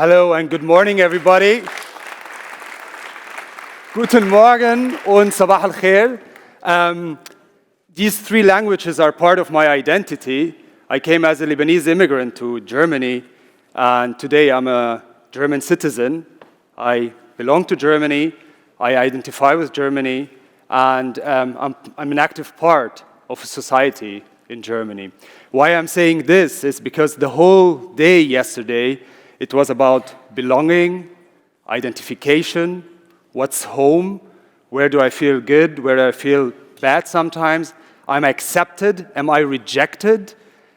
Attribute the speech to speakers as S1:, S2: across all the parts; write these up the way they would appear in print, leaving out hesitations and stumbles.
S1: Hello and good morning, everybody. Guten Morgen und Sabah al-Khair. These three languages are part of my identity. I came as a Lebanese immigrant to Germany, and today I'm a German citizen. I belong to Germany, I identify with Germany, and I'm an active part of a society in Germany. Why I'm saying this is because the whole day yesterday, it was about belonging, identification, what's home, where do I feel good, where do I feel bad sometimes, am I accepted, am I rejected,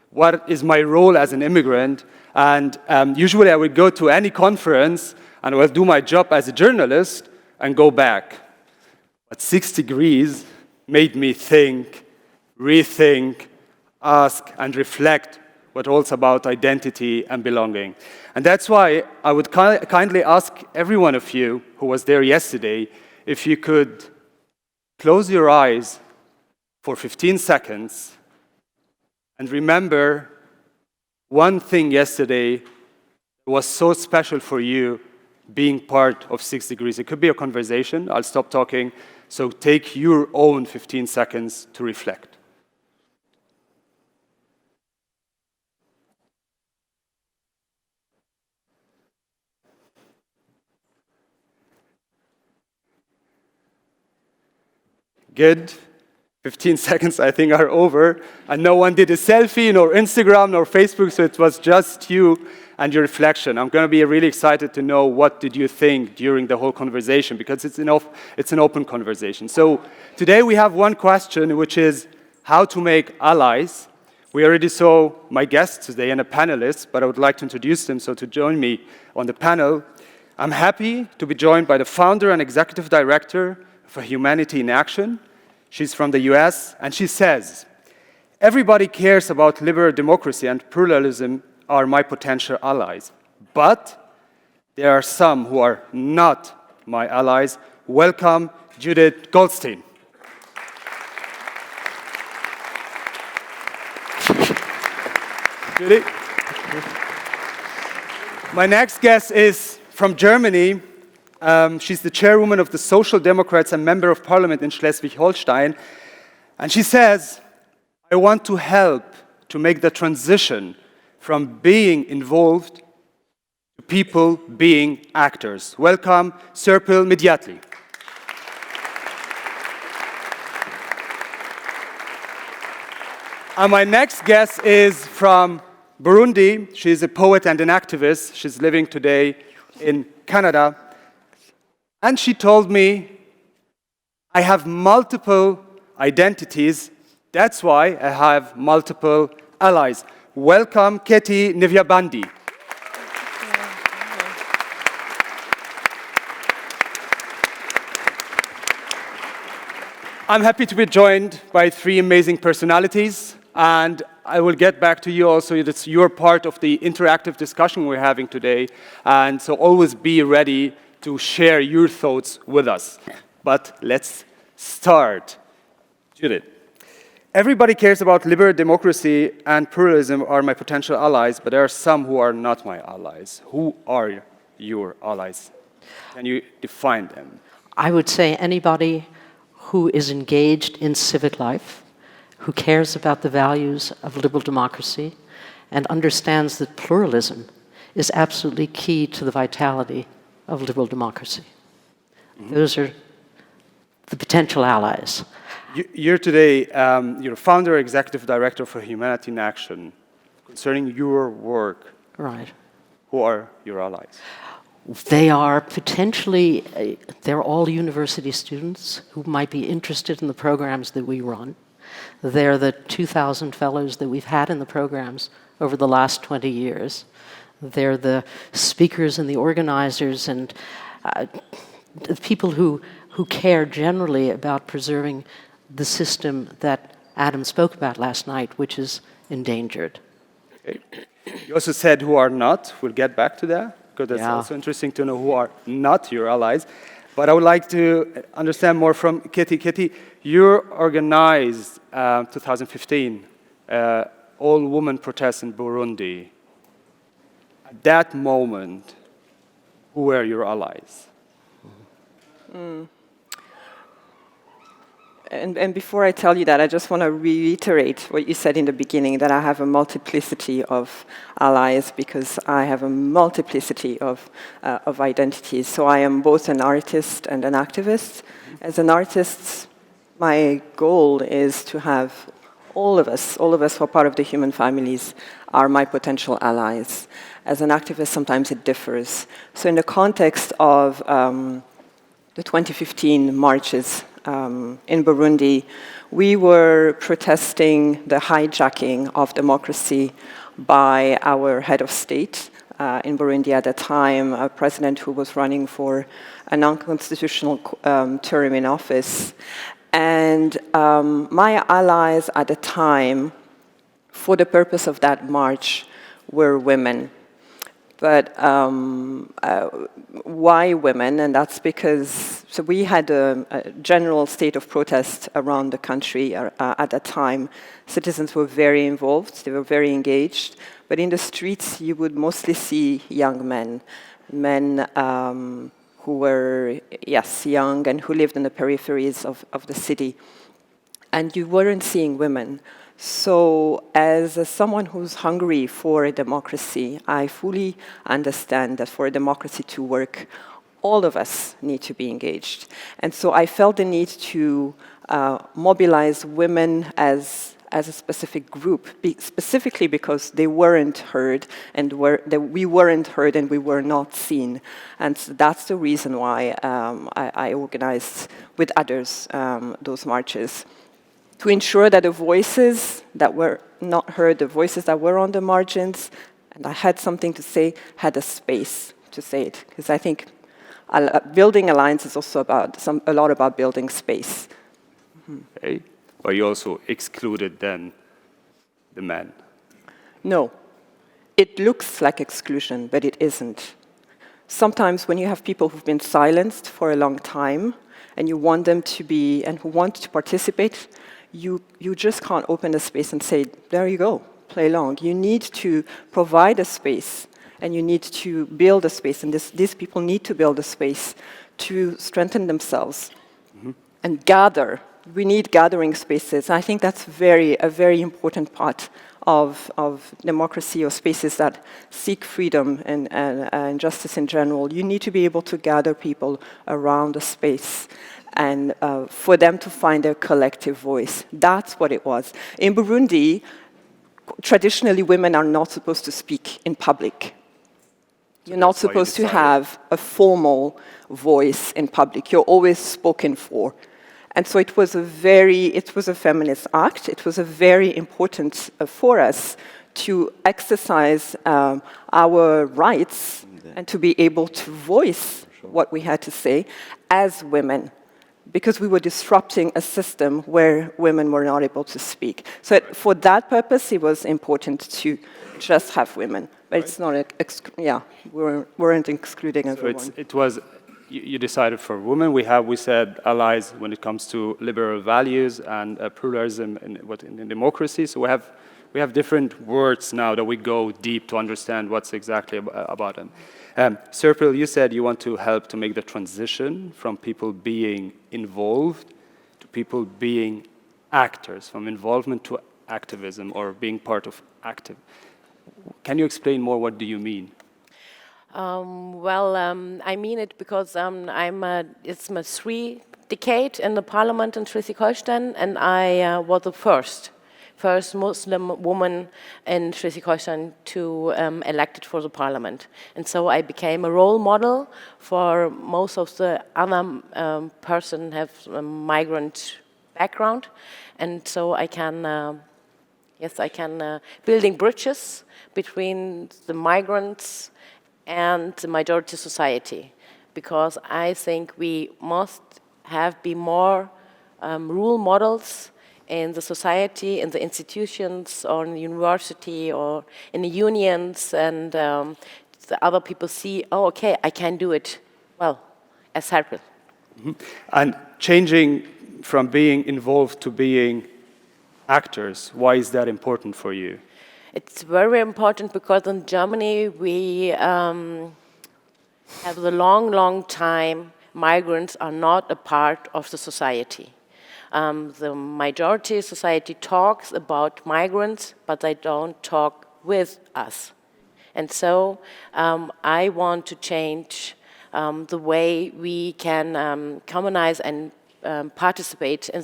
S1: what is my role as an immigrant, and usually I would go to any conference and I will do my job as a journalist and go back. But 6 degrees made me think, rethink, ask, and reflect what all's about identity and belonging. And that's why I would kindly ask every one of you who was there yesterday if you could close your eyes for 15 seconds and remember one thing yesterday was so special for you being part of 6 degrees. It could be a conversation. I'll stop talking. So take your own 15 seconds to reflect. Good. 15 seconds, I think, are over. And no one did a selfie, nor Instagram, nor Facebook, so it was just you and your reflection. I'm going to be really excited to know what did you think during the whole conversation, because it's an open conversation. So today we have one question, which is how to make allies. We already saw my guests today and a panelist, but I would like to introduce them, so to join me on the panel. I'm happy to be joined by the founder and executive director for Humanity in Action. She's from the US, and she says, everybody cares about liberal democracy and pluralism are my potential allies. But there are some who are not my allies. Welcome, Judith Goldstein. Judith. My next guest is from Germany. She's the chairwoman of the Social Democrats and member of parliament in Schleswig-Holstein. And she says, I want to help to make the transition from being involved to people being actors. Welcome, Serpil Midyatli. And my next guest is from Burundi. She's a poet and an activist. She's living today in Canada. And she told me, I have multiple identities. That's why I have multiple allies. Welcome, Ketty Nivyabandi. I'm happy to be joined by three amazing personalities, and I will get back to you also. It's your part of the interactive discussion we're having today, and so always be ready to share your thoughts with us. But let's start. Judith. Everybody cares about liberal democracy and pluralism are my potential allies, but there are some who are not my allies. Who are your allies? Can you define them?
S2: I would say anybody who is engaged in civic life, who cares about the values of liberal democracy, and understands that pluralism is absolutely key to the vitality of liberal democracy. Mm-hmm. Those are the potential allies.
S1: You're today, you're founder, executive director for Humanity in Action. Concerning your work,
S2: right?
S1: Who are your allies?
S2: They are potentially, they're all university students who might be interested in the programs that we run. They're the 2,000 fellows that we've had in the programs over the last 20 years. They're the speakers and the organizers and the people who care generally about preserving the system that Adam spoke about last night, which is endangered.
S1: Okay. You also said who are not. We'll get back to that, because that's also interesting to know who are not your allies. But I would like to understand more from Ketty. Ketty, you organized 2015 all-woman protests in Burundi. At that moment, Who were your allies?
S3: And before I tell you that, I just want to reiterate what you said in the beginning, that I have a multiplicity of allies because I have a multiplicity of identities. So I am both an artist and an activist. As an artist, my goal is to have all of us who are part of the human families are my potential allies. As an activist, sometimes it differs. So in the context of the 2015 marches in Burundi, we were protesting the hijacking of democracy by our head of state in Burundi at the time, a president who was running for an unconstitutional term in office. And my allies at the time, for the purpose of that march, were women. But why women? And that's because so we had a general state of protest around the country at that time. Citizens were very involved, they were very engaged. But in the streets, you would mostly see young men who were, yes, young and who lived in the peripheries of the city. And you weren't seeing women. So as someone who's hungry for a democracy, I fully understand that for a democracy to work, all of us need to be engaged. And so I felt the need to mobilize women as a specific group, specifically because they weren't heard and we weren't heard and we were not seen. And so that's the reason why I organized with others those marches, to ensure that the voices that were not heard, the voices that were on the margins, and I had something to say, had a space to say it. Because I think building alliance is also a lot about building space.
S1: Okay. But you also excluded then the men.
S3: No. It looks like exclusion, but it isn't. Sometimes when you have people who've been silenced for a long time, and you want them to be, and who want to participate, you just can't open a space and say, there you go, play along. You need to provide a space, and you need to build a space, and these people need to build a space to strengthen themselves and gather. We need gathering spaces. I think that's a very important part of democracy, or spaces that seek freedom and justice in general. You need to be able to gather people around a space and for them to find their collective voice. That's what it was. In Burundi, traditionally women are not supposed to speak in public. You're not supposed to have a formal voice in public. You're always spoken for. And so it was a feminist act. It was a very important for us to exercise our rights and to be able to voice what we had to say as women, because we were disrupting a system where women were not able to speak. So for that purpose, it was important to just have women. But it's not, we weren't excluding everyone.
S1: So it was, you decided for women. We said allies when it comes to liberal values and pluralism in democracy. So we have different words now that we go deep to understand what's exactly about them. Serpil, you said you want to help to make the transition from people being involved to people being actors, from involvement to activism or being part of active. Can you explain more? What do you mean?
S4: I mean it because it's my 3 decade in the parliament in Schleswig-Holstein, and I was the first Muslim woman in Schleswig-Holstein to elected for the parliament. And so I became a role model for most of the other person have a migrant background. And so I can, building bridges between the migrants and the majority society, because I think we must be more role models in the society, in the institutions, or in the university, or in the unions, and the other people see, oh, okay, I can do it well, as Serpil.
S1: And changing from being involved to being actors, why is that important for you?
S4: It's very important because in Germany have the long, long time, migrants are not a part of the society. The majority society talks about migrants, but they don't talk with us. And so I want to change the way we can commonize and participate in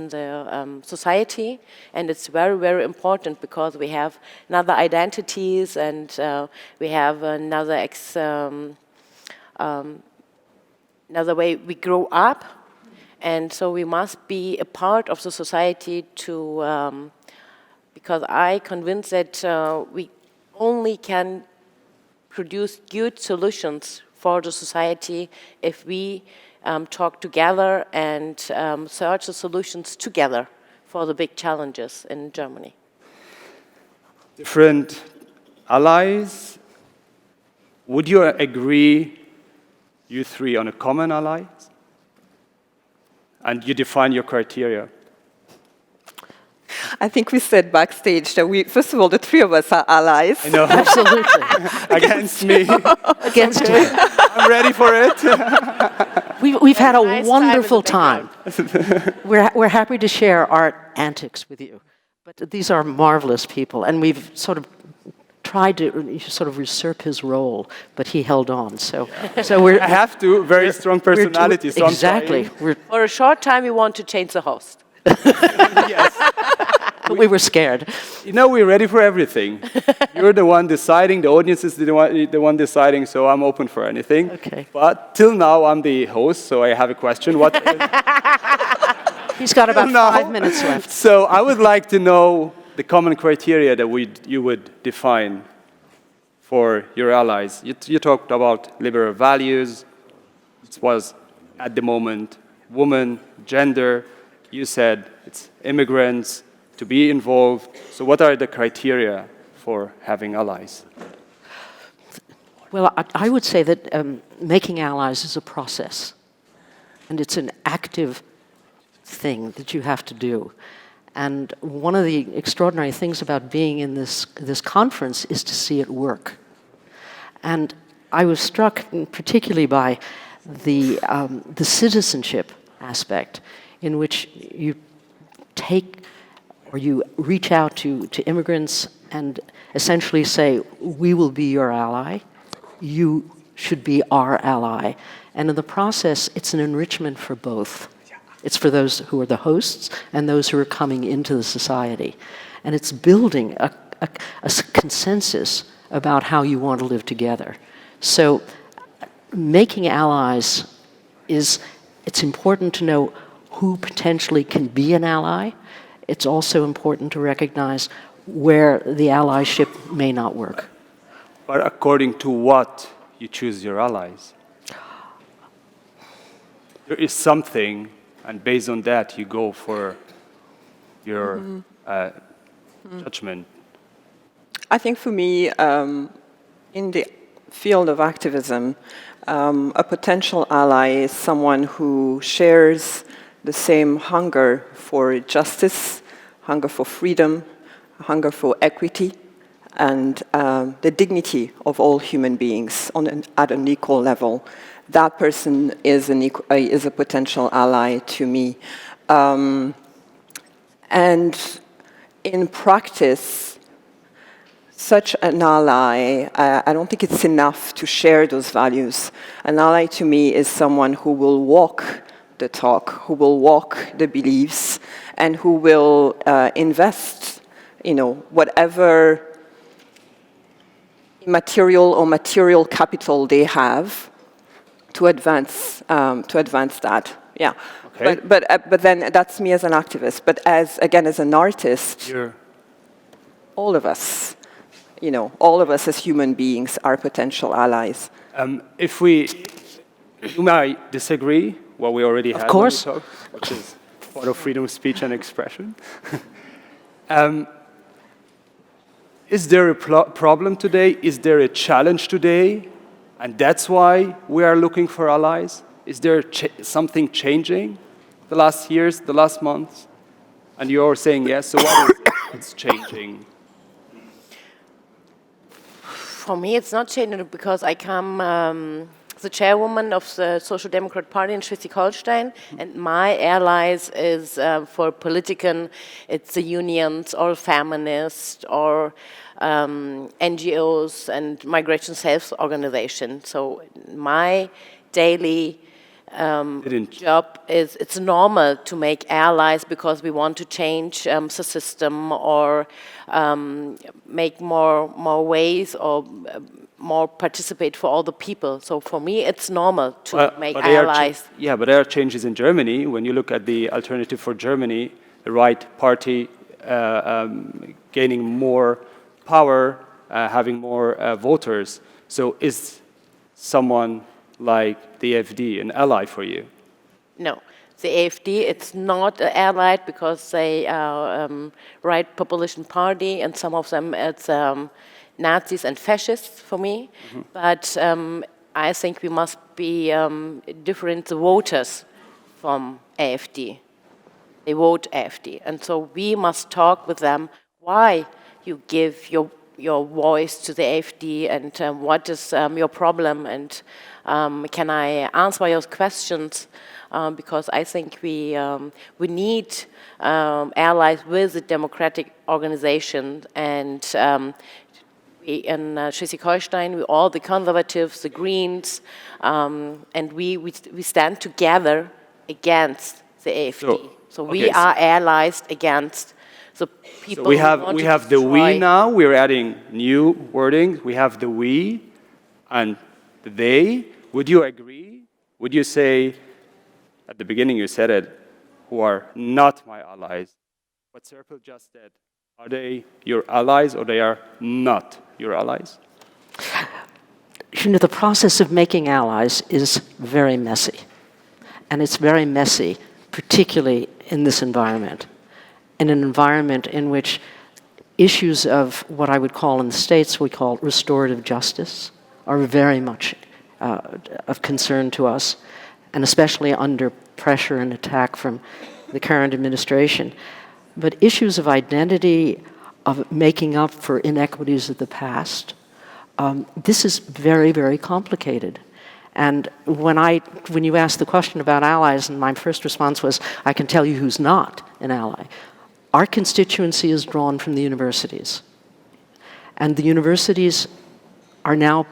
S4: the society, and it's very, very important because we have another identities and we have another way we grow up, and so we must be a part of the society to because I convinced that we only can produce good solutions for the society if we talk together and search the solutions together for the big challenges in Germany.
S1: Different allies. Would you agree, you three, on a common ally? And you define your criteria.
S3: I think we said backstage that first of all, the three of us are allies.
S1: I know.
S2: Absolutely.
S1: Against me.
S2: Against you.
S1: I'm ready for it.
S2: We've had a
S4: Nice
S2: wonderful
S4: time
S2: time. We're happy to share our antics with you. But these are marvelous people, and we've sort of tried to sort of usurp his role, but he held on. So we're...
S1: I have to. Very strong personality. So
S2: exactly.
S4: For a short time, we want to change the host.
S1: Yes.
S2: But we were scared.
S1: You know, we're ready for everything. You're the one deciding, the audience is the one deciding, so I'm open for anything.
S2: Okay.
S1: But till now, I'm the host, so I have a question.
S2: He's got about 5 minutes left.
S1: So I would like to know the common criteria that you would define for your allies. You talked about liberal values. It was, at the moment, woman, gender. You said it's immigrants, to be involved. So what are the criteria for having allies?
S2: Well, I would say that making allies is a process. And it's an active thing that you have to do. And one of the extraordinary things about being in this conference is to see it work. And I was struck particularly by the citizenship aspect, in which you take or you reach out to immigrants and essentially say, we will be your ally, you should be our ally. And in the process, it's an enrichment for both. It's for those who are the hosts and those who are coming into the society. And it's building a consensus about how you want to live together. So making allies it's important to know who potentially can be an ally. It's also important to recognize where the allyship may not work.
S1: But according to what you choose your allies? There is something, and based on that, you go for your judgment.
S3: I think for me, in the field of activism, a potential ally is someone who shares the same hunger for justice, hunger for freedom, hunger for equity, and the dignity of all human beings at an equal level. That person is a potential ally to me. And in practice, such an ally, I don't think it's enough to share those values. An ally to me is someone who will walk the talk, who will walk the beliefs, and who will invest, whatever immaterial or material capital they have to advance that. Yeah.
S1: Okay.
S3: But then that's me as an activist. But as an artist, all of us, all of us as human beings are potential allies.
S1: You might disagree, what we already had.
S2: Of course.
S1: Talk, which is part of freedom of speech and expression. Is there a problem today? Is there a challenge today? And that's why we are looking for allies? Is there something changing the last years, the last months? And you're saying yes, so what is it that's changing?
S4: For me, it's not changing because I come the chairwoman of the Social Democrat Party in Schleswig-Holstein, and my allies is for political, it's the unions or feminists or NGOs and migration sales organizations. So my daily job is, it's normal to make allies because we want to change the system or make more ways or more participate for all the people. So for me, it's normal to make allies.
S1: Yeah, but there are changes in Germany. When you look at the Alternative for Germany, the right party gaining more power, having more voters. So is someone like the AfD an ally for you?
S4: No. The AfD, it's not an ally because they are right populist party, and some of them it's Nazis and fascists for me. Mm-hmm. But I think we must be different the voters from AfD. They vote AfD, and so we must talk with them why you give your voice to the AfD and what is your problem, and can I answer your questions? Because I think we need allies with the democratic organization, and we in Schleswig-Holstein, all the conservatives, the Greens, and we stand together against the AfD. So we are allies against the people.
S1: So we have the we now. We're adding new wording. We have the we and the they. Would you agree? Would you say, at the beginning you said it, who are not my allies? What Serpil just said, are they your allies or they are not your allies?
S2: You know, the process of making allies is very messy. And it's very messy, particularly in this environment. In an environment in which issues of what I would call in the States, we call restorative justice, are very much of concern to us, and especially under pressure and attack from the current administration. But issues of identity, of making up for inequities of the past, this is very, very complicated. And when you asked the question about allies, and my first response was, I can tell you who's not an ally. Our constituency is drawn from the universities. And the universities are now,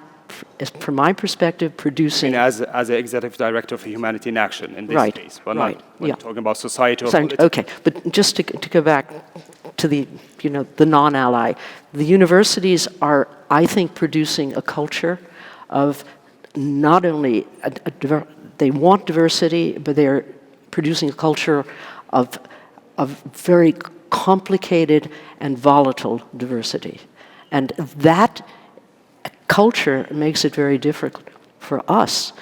S2: from my perspective, producing...
S1: as an executive director for Humanity in Action in this case, but not when talking about society or politics.
S2: Okay, but just to go back to the non-ally, the universities are, I think, producing a culture of not only, they want diversity, but they're producing a culture of very complicated and volatile diversity. And that culture makes it very difficult for us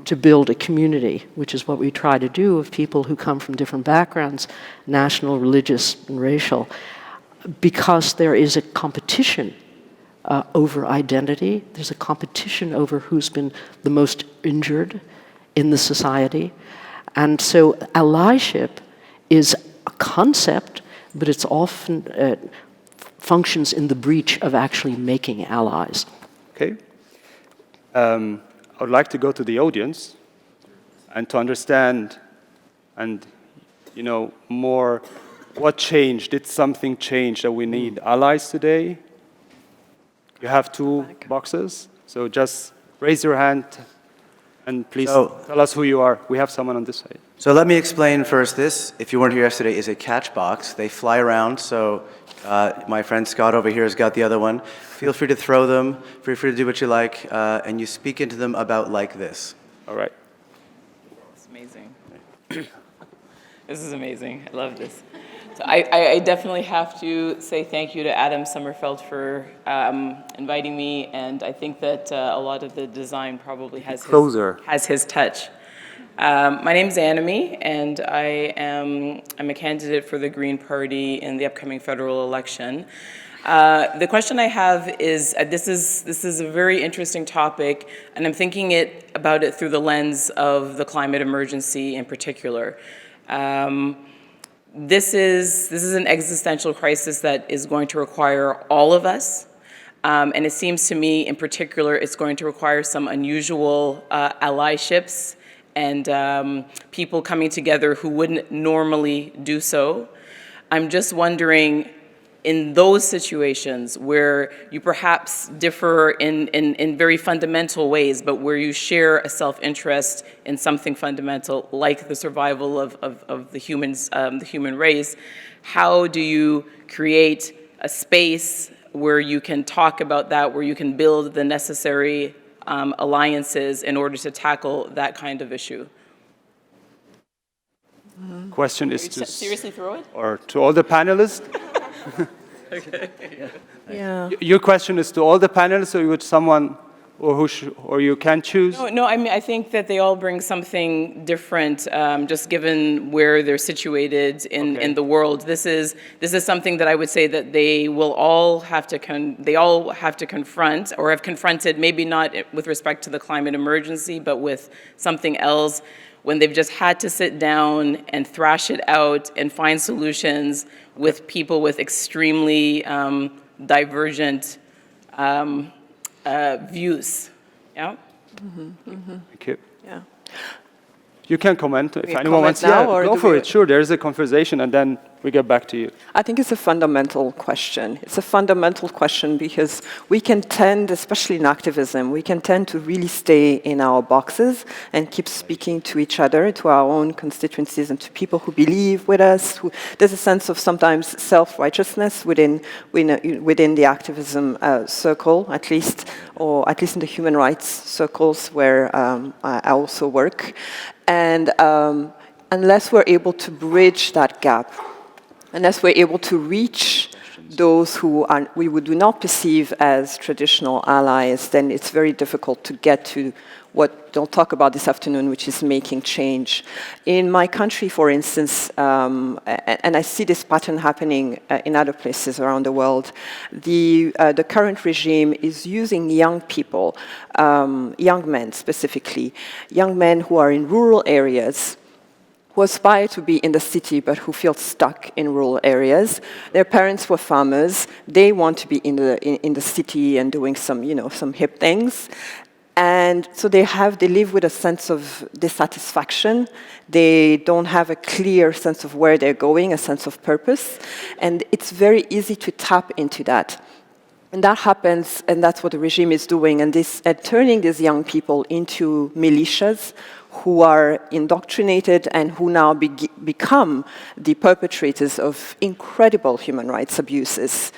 S2: to build a community, which is what we try to do of people who come from different backgrounds, national, religious, and racial, because there is a competition over identity. There's a competition over who's been the most injured in the society. And so allyship is a concept, but it's often functions in the breach of actually making allies.
S1: Okay. I would like to go to the audience and to understand and, more what changed. Did something change that we need allies today? You have two boxes, so just raise your hand and please tell us who you are. We have someone on this side.
S5: So let me explain first this. If you weren't here yesterday, is a catch box. They fly around, so my friend Scott over here has got the other one. Feel free to throw them, feel free to do what you like, and you speak into them about like this.
S1: All right.
S6: It's amazing. This is amazing. I love this. So I definitely have to say thank you to Adam Sommerfeld for inviting me, and I think that a lot of the design probably has his touch. My name is Annemie, and I'm a candidate for the Green Party in the upcoming federal election. The question I have is, this is a very interesting topic, and I'm thinking about it through the lens of the climate emergency in particular. This is an existential crisis that is going to require all of us. And it seems to me, in particular, it's going to require some unusual allyships and people coming together who wouldn't normally do so. I'm just wondering, in those situations where you perhaps differ in very fundamental ways, but where you share a self-interest in something fundamental, like the survival of the human race, how do you create a space where you can talk about that, where you can build the necessary alliances in order to tackle that kind of issue?
S1: Question is to
S6: seriously throw it?
S1: Or to all the panelists.
S6: Okay.
S3: Yeah.
S1: Your question is to all the panelists, or would someone, or you can choose?
S6: No, I mean, I think that they all bring something different, just given where they're situated in the world. This is something that I would say that they will all have to confront, or have confronted, maybe not with respect to the climate emergency, but with something else, when they've just had to sit down and thrash it out and find solutions with people with extremely divergent views. Yeah?
S1: Thank you.
S3: Yeah.
S1: You can comment if
S3: We
S1: anyone wants.
S3: comment now,
S1: Yeah,
S3: or
S1: go
S3: do
S1: for
S3: we-
S1: it. Sure, there is a conversation, and then we get back to you.
S3: I think it's a fundamental question. It's a fundamental question because we can tend, especially in activism, we can tend to really stay in our boxes and keep speaking to each other, to our own constituencies and to people who believe with us. There's a sense of sometimes self-righteousness within the activism circle, at least, or at least in the human rights circles where I also work. And unless we're able to bridge that gap, unless we're able to reach those who we do not perceive as traditional allies, then it's very difficult to get to what they'll talk about this afternoon, which is making change. In my country, for instance, and I see this pattern happening in other places around the world, the current regime is using young people, young men specifically, young men who are in rural areas, who aspire to be in the city but who feel stuck in rural areas. Their parents were farmers. They want to be in the city and doing some hip things. And so they live with a sense of dissatisfaction. They don't have a clear sense of where they're going, a sense of purpose. And it's very easy to tap into that. And that happens, and that's what the regime is doing, and turning these young people into militias who are indoctrinated and who now become the perpetrators of incredible human rights abuses.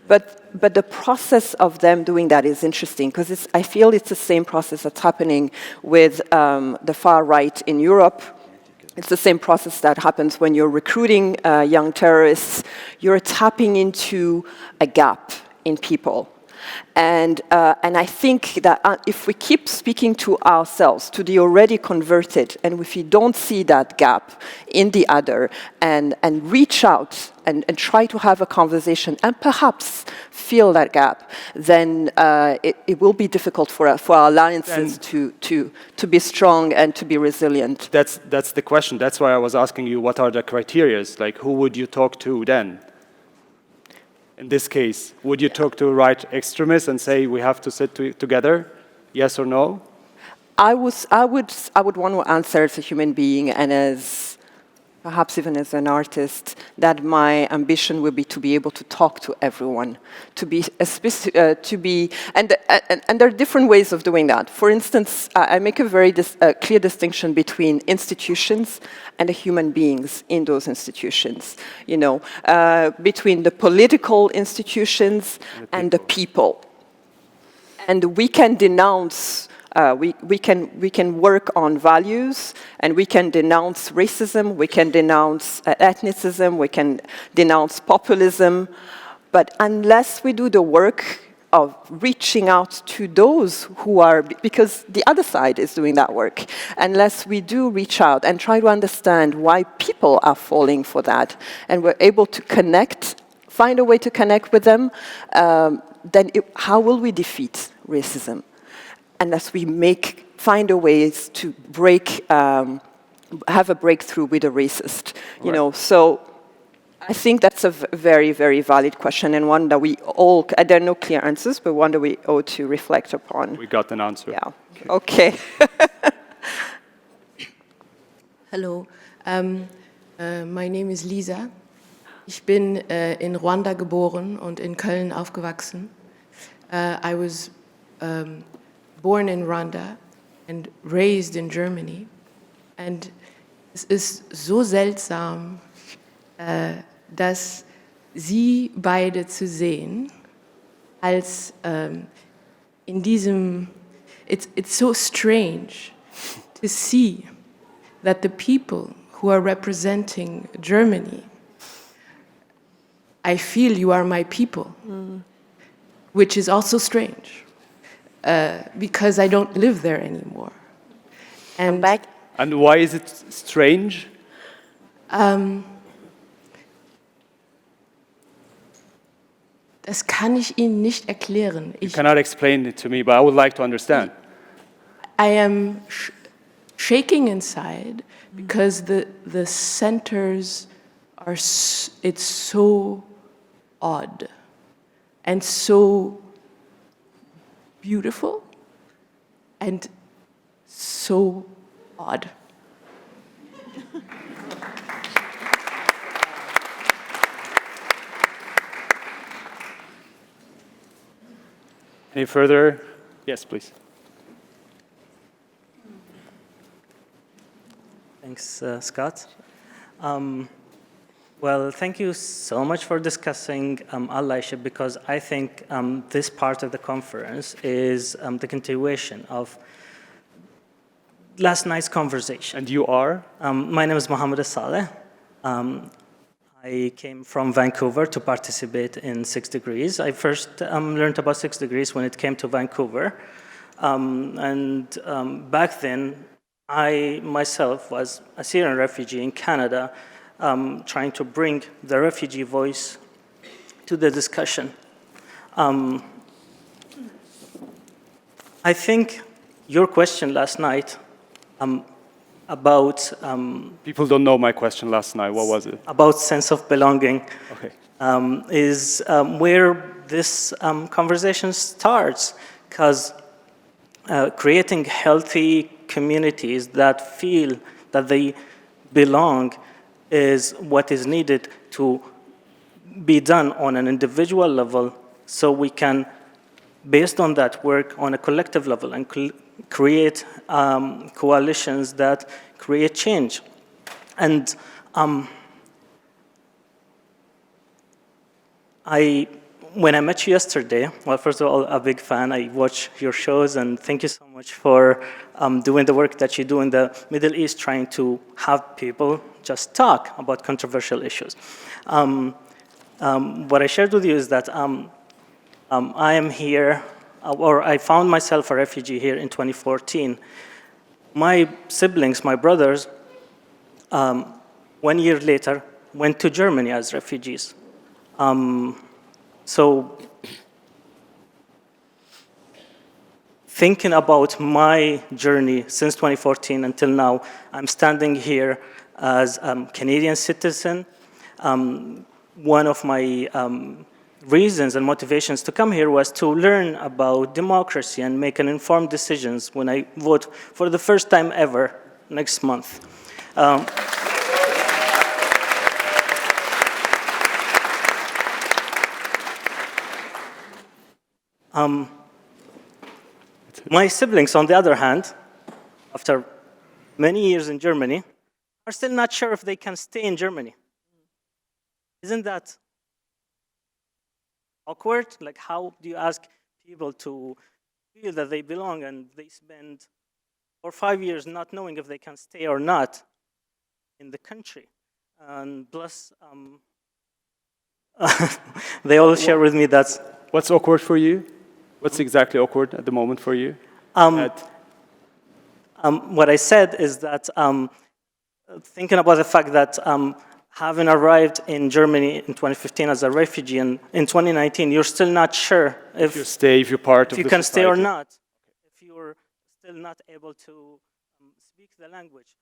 S3: But the process of them doing that is interesting because I feel it's the same process that's happening with the far right in Europe. It's the same process that happens when you're recruiting young terrorists. You're tapping into a gap in people. And I think that if we keep speaking to ourselves, to the already converted, and if we don't see that gap in the other, and reach out and try to have a conversation, and perhaps feel that gap, then it will be difficult for our alliances to be strong and to be resilient.
S1: That's the question. That's why I was asking you, what are the criteria? Like, who would you talk to then? In this case, would you talk to right extremists and say we have to sit together? Yes or no?
S3: I would want to answer as a human being and as perhaps even as an artist, that my ambition would be to be able to talk to everyone, and there are different ways of doing that. For instance, I make a very clear distinction between institutions and the human beings in those institutions. Between the political institutions and the people, and we can denounce. We can work on values, and we can denounce racism, we can denounce ethnicism, we can denounce populism, but unless we do the work of reaching out to those who are, because the other side is doing that work, unless we do reach out and try to understand why people are falling for that, and we're able to connect, find a way to connect with them, then how will we defeat racism? Unless we find a ways to have a breakthrough with a racist,
S1: Right.
S3: So I think that's a very, very valid question, and one that we all, there are no clear answers, but one that we ought to reflect upon.
S1: We got an answer.
S3: Yeah, okay.
S7: Hallo, my name is Lisa. Ich bin in Ruanda geboren und in Köln aufgewachsen. I was born in Rwanda and raised in Germany. And es ist so seltsam, dass Sie beide zu sehen, als in diesem, it's so strange to see that the people who are representing Germany, I feel you are my people, which is also strange, because I don't live there anymore.
S4: I'm back.
S1: And why is it strange?
S7: Das kann ich Ihnen nicht erklären.
S1: You cannot explain it to me, but I would like to understand.
S7: I am shaking inside because the centers are, it's so odd and so beautiful and so odd.
S1: Any further? Yes, please.
S8: Thanks, Scott. Well, thank you so much for discussing allyship, because I think this part of the conference is the continuation of last night's conversation.
S1: And you are?
S8: My name is Mohammed Saleh. I came from Vancouver to participate in 6 Degrees. I first learned about 6 Degrees when it came to Vancouver. Back then, I myself was a Syrian refugee in Canada, trying to bring the refugee voice to the discussion. I think your question last night about...
S1: People don't know my question last night. What was it?
S8: About sense of belonging.
S1: Okay.
S8: Is where this conversation starts, because creating healthy communities that feel that they belong is what is needed to be done on an individual level, so we can, based on that, work on a collective level and create coalitions that create change. And when I met you yesterday, well, first of all, a big fan. I watch your shows, and thank you so much for doing the work that you do in the Middle East, trying to have people just talk about controversial issues. What I shared with you is that I am here, or I found myself a refugee here in 2014. My siblings, my brothers, 1 year later, went to Germany as refugees. So thinking about my journey since 2014 until now, I'm standing here as a Canadian citizen. One of my reasons and motivations to come here was to learn about democracy and make an informed decisions when I vote for the first time ever next month. My siblings, on the other hand, after many years in Germany, are still not sure if they can stay in Germany. Isn't that awkward? Like, how do you ask people to feel that they belong and they spend 4 or 5 years not knowing if they can stay or not in the country? And plus, they all share with me that's...
S1: What's awkward for you? What's exactly awkward at the moment for you?
S8: What I said is that thinking about the fact that having arrived in Germany in 2015 as a refugee, and in 2019, you're still not sure if
S1: you stay, if you're part of
S8: you
S1: the
S8: can
S1: society.
S8: stay or not, if you're still not able to speak the language.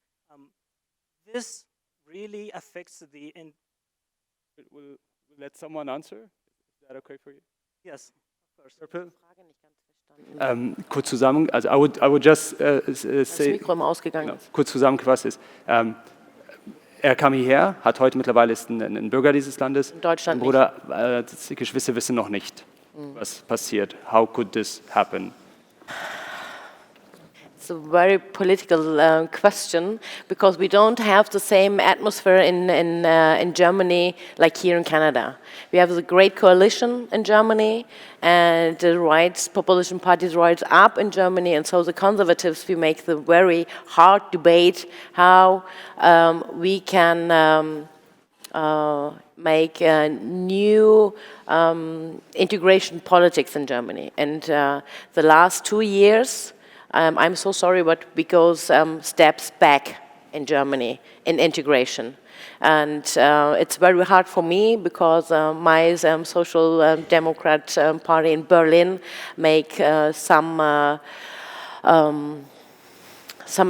S8: This really affects the
S1: We'll let someone answer. Is that okay for you?
S8: Yes, of course.
S1: Serpil? Kurz zusammen, also I would just say,
S4: Mikro immer ausgegangen
S1: genau,
S4: ist.
S1: kurz zusammengefasst ist, er kam hierher, hat heute mittlerweile ist ein Bürger dieses Landes.
S4: In Deutschland
S1: Mein Bruder, die Geschwister wissen noch nicht, was passiert. How could this happen?
S4: It's a very political question because we don't have the same atmosphere in Germany like here in Canada. We have a great coalition in Germany, and the populist parties rise up in Germany, and so the conservatives, we make the very hard debate how we can make new integration politics in Germany. And the last 2 years, I'm so sorry, but we go steps back in Germany in integration. And it's very hard for me because my Social Democrat party in Berlin make some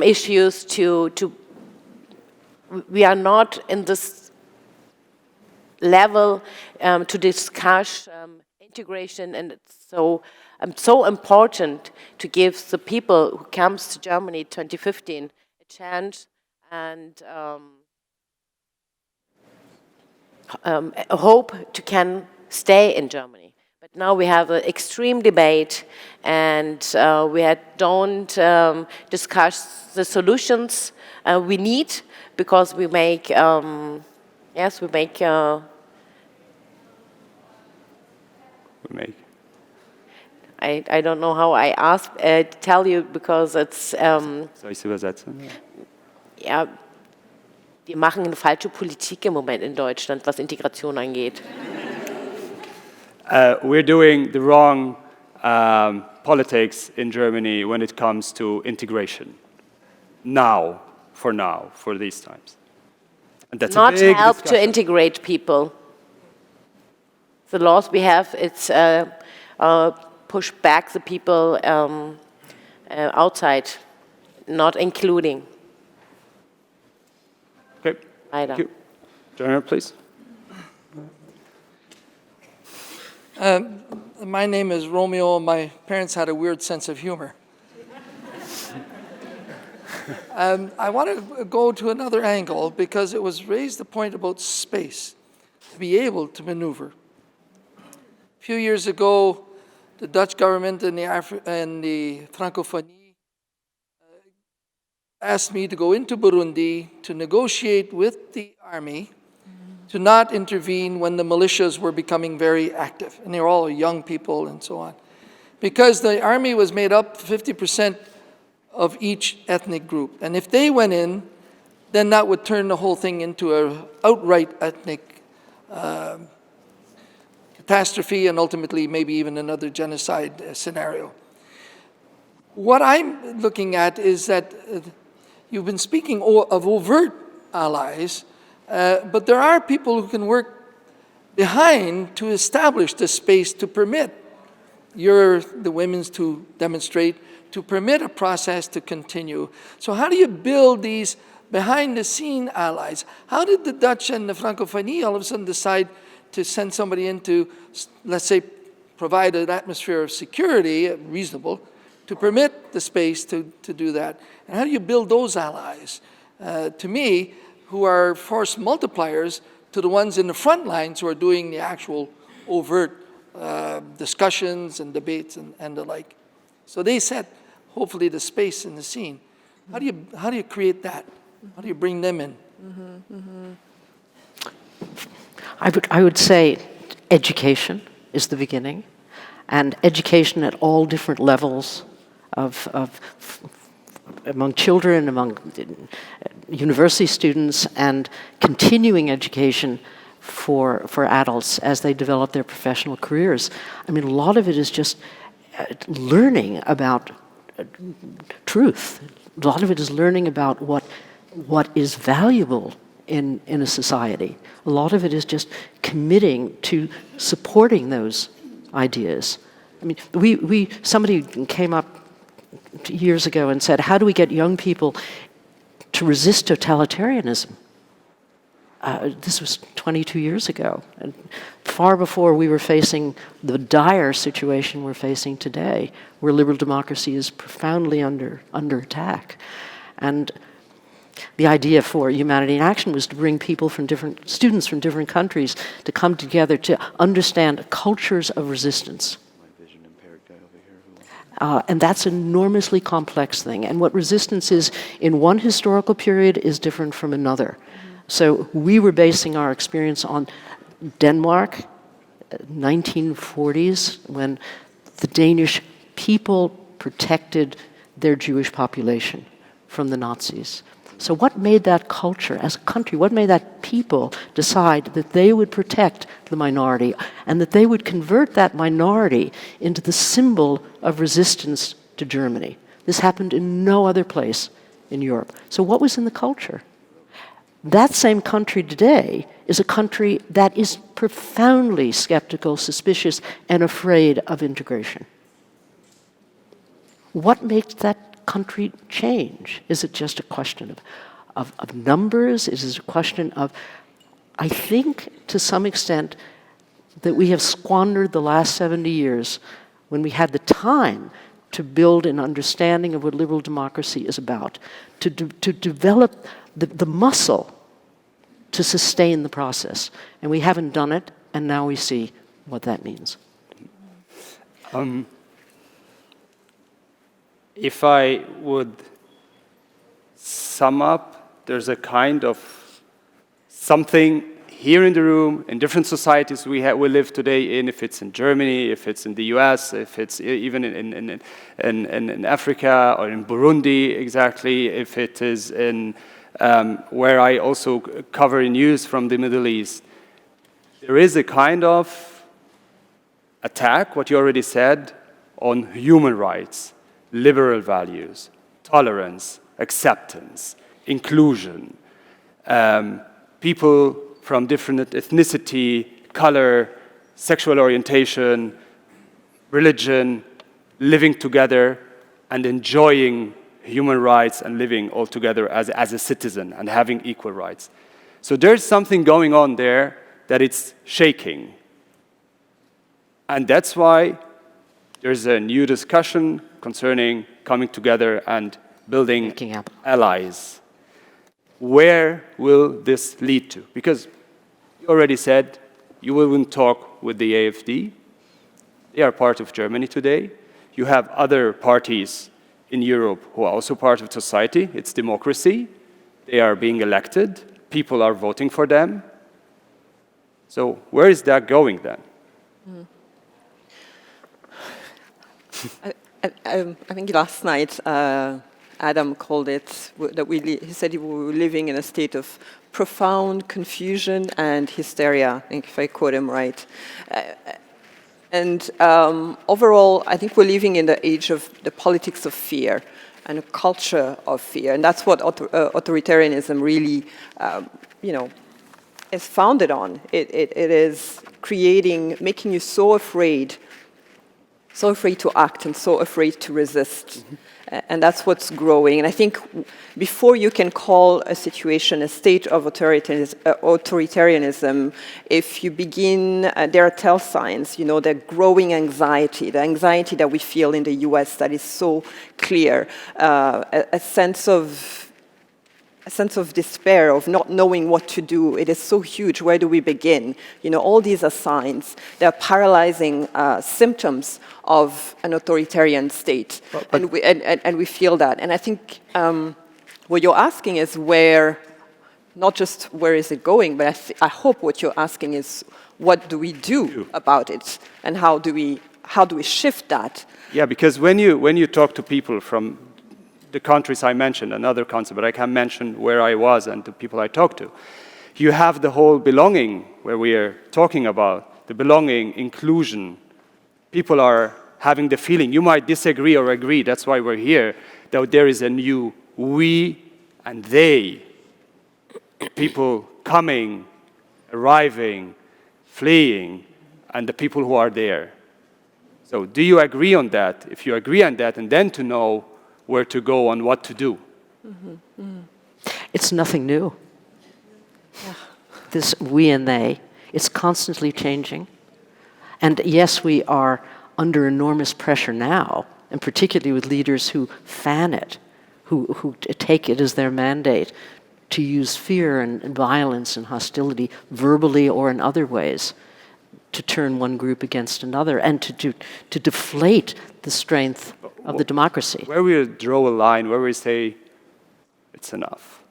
S4: issues to we are not in this level to discuss integration, and it's so important to give the people who comes to Germany 2015 a chance and a hope to can stay in Germany. But now we have an extreme debate, and we don't discuss the solutions we need, because we make I don't know how I tell you, because it's
S1: Soll ich es übersetzen?
S4: ja, wir machen eine falsche Politik im Moment in Deutschland, was Integration angeht.
S1: We're doing the wrong politics in Germany when it comes to integration. Now, for these times. And that's
S4: Not
S1: a big
S4: help to
S1: discussion.
S4: integrate people. The laws we have, it's push back the people outside, not including.
S1: Okay,
S4: Leider.
S1: thank you. General, please.
S9: My name is Romeo. My parents had a weird sense of humor. I want to go to another angle, because it was raised the point about space, to be able to maneuver. A few years ago, the Dutch government and the Francophonie asked me to go into Burundi to negotiate with the army to not intervene when the militias were becoming very active. And they were all young people and so on. Because the army was made up 50% of each ethnic group. And if they went in, then that would turn the whole thing into an outright ethnic catastrophe, and ultimately maybe even another genocide scenario. What I'm looking at is that you've been speaking of overt allies, but there are people who can work behind to establish the space to permit the women's to demonstrate, to permit a process to continue. So how do you build these behind-the-scene allies? How did the Dutch and the Francophonie all of a sudden decide to send somebody in to, let's say, provide an atmosphere of security, reasonable, to permit the space to do that? And how do you build those allies? To me, who are force multipliers to the ones in the front lines who are doing the actual overt discussions and debates and the like. So they set, hopefully, the space in the scene. How do you create that? How do you bring them in?
S2: I would say education is the beginning, and education at all different levels among children, among university students, and continuing education for adults as they develop their professional careers. I mean, a lot of it is just learning about truth. A lot of it is learning about what is valuable in a society. A lot of it is just committing to supporting those ideas. I mean, somebody came up years ago and said, how do we get young people to resist totalitarianism? this was 22 years ago, and far before we were facing the dire situation we're facing today, where liberal democracy is profoundly under attack. And the idea for Humanity in Action was to bring people from students from different countries to come together to understand cultures of resistance. And that's an enormously complex thing. And what resistance is in one historical period is different from another. So we were basing our experience on Denmark, 1940s, when the Danish people protected their Jewish population from the Nazis. So what made that culture, as a country, what made that people decide that they would protect the minority and that they would convert that minority into the symbol of resistance to Germany? This happened in no other place in Europe. So what was in the culture? That same country today is a country that is profoundly skeptical, suspicious, and afraid of integration. What makes that country change? Is it just a question of numbers? Is it a question of, I think, to some extent, that we have squandered the last 70 years when we had the time to build an understanding of what liberal democracy is about, to develop the muscle to sustain the process. And we haven't done it, and now we see what that means.
S1: If I would sum up, there's a kind of something here in the room, in different societies we live today in, if it's in Germany, if it's in the US, if it's even in Africa or in Burundi exactly, if it is in where I also cover news from the Middle East. There is a kind of attack, what you already said, on human rights, liberal values, tolerance, acceptance, inclusion, people from different ethnicity, color, sexual orientation, religion, living together and enjoying human rights and living all together as a citizen and having equal rights. So there's something going on there that it's shaking. And that's why there's a new discussion concerning coming together and building allies. Where will this lead to? Because you already said you wouldn't talk with the AfD. They are part of Germany today. You have other parties in Europe who are also part of society. It's democracy. They are being elected. People are voting for them. So where is that going then?
S3: I think last night Adam called it that he said we were living in a state of profound confusion and hysteria, I think if I quote him right. And overall, I think we're living in the age of the politics of fear and a culture of fear, and that's what authoritarianism really, is founded on. It is making you so afraid to act and so afraid to resist. Mm-hmm. And that's what's growing. And I think before you can call a situation a state of authoritarianism, if you begin, there are tell signs, the growing anxiety, the anxiety that we feel in the US that is so clear, a sense of despair, of not knowing what to do. It is so huge. Where do we begin? All these are signs. They are paralyzing symptoms of an authoritarian state, and we feel that. And I think what you're asking is where, not just where is it going, but I hope what you're asking is what do we do about it, and how do we shift that?
S1: Yeah, because when you talk to people from the countries I mentioned, another concept, but I can mention where I was and the people I talked to. You have the whole belonging, where we are talking about, the belonging, inclusion. People are having the feeling, you might disagree or agree, that's why we're here, that there is a new we and they. People coming, arriving, fleeing, and the people who are there. So do you agree on that? If you agree on that, and then to know where to go and what to do.
S2: Mm-hmm. Mm. It's nothing new.
S3: Yeah.
S2: this we and they. It's constantly changing. And yes, we are under enormous pressure now, and particularly with leaders who fan it, who take it as their mandate to use fear and violence and hostility, verbally or in other ways, to turn one group against another and to deflate the strength of the democracy.
S1: Where we draw a line, where we say, it's enough.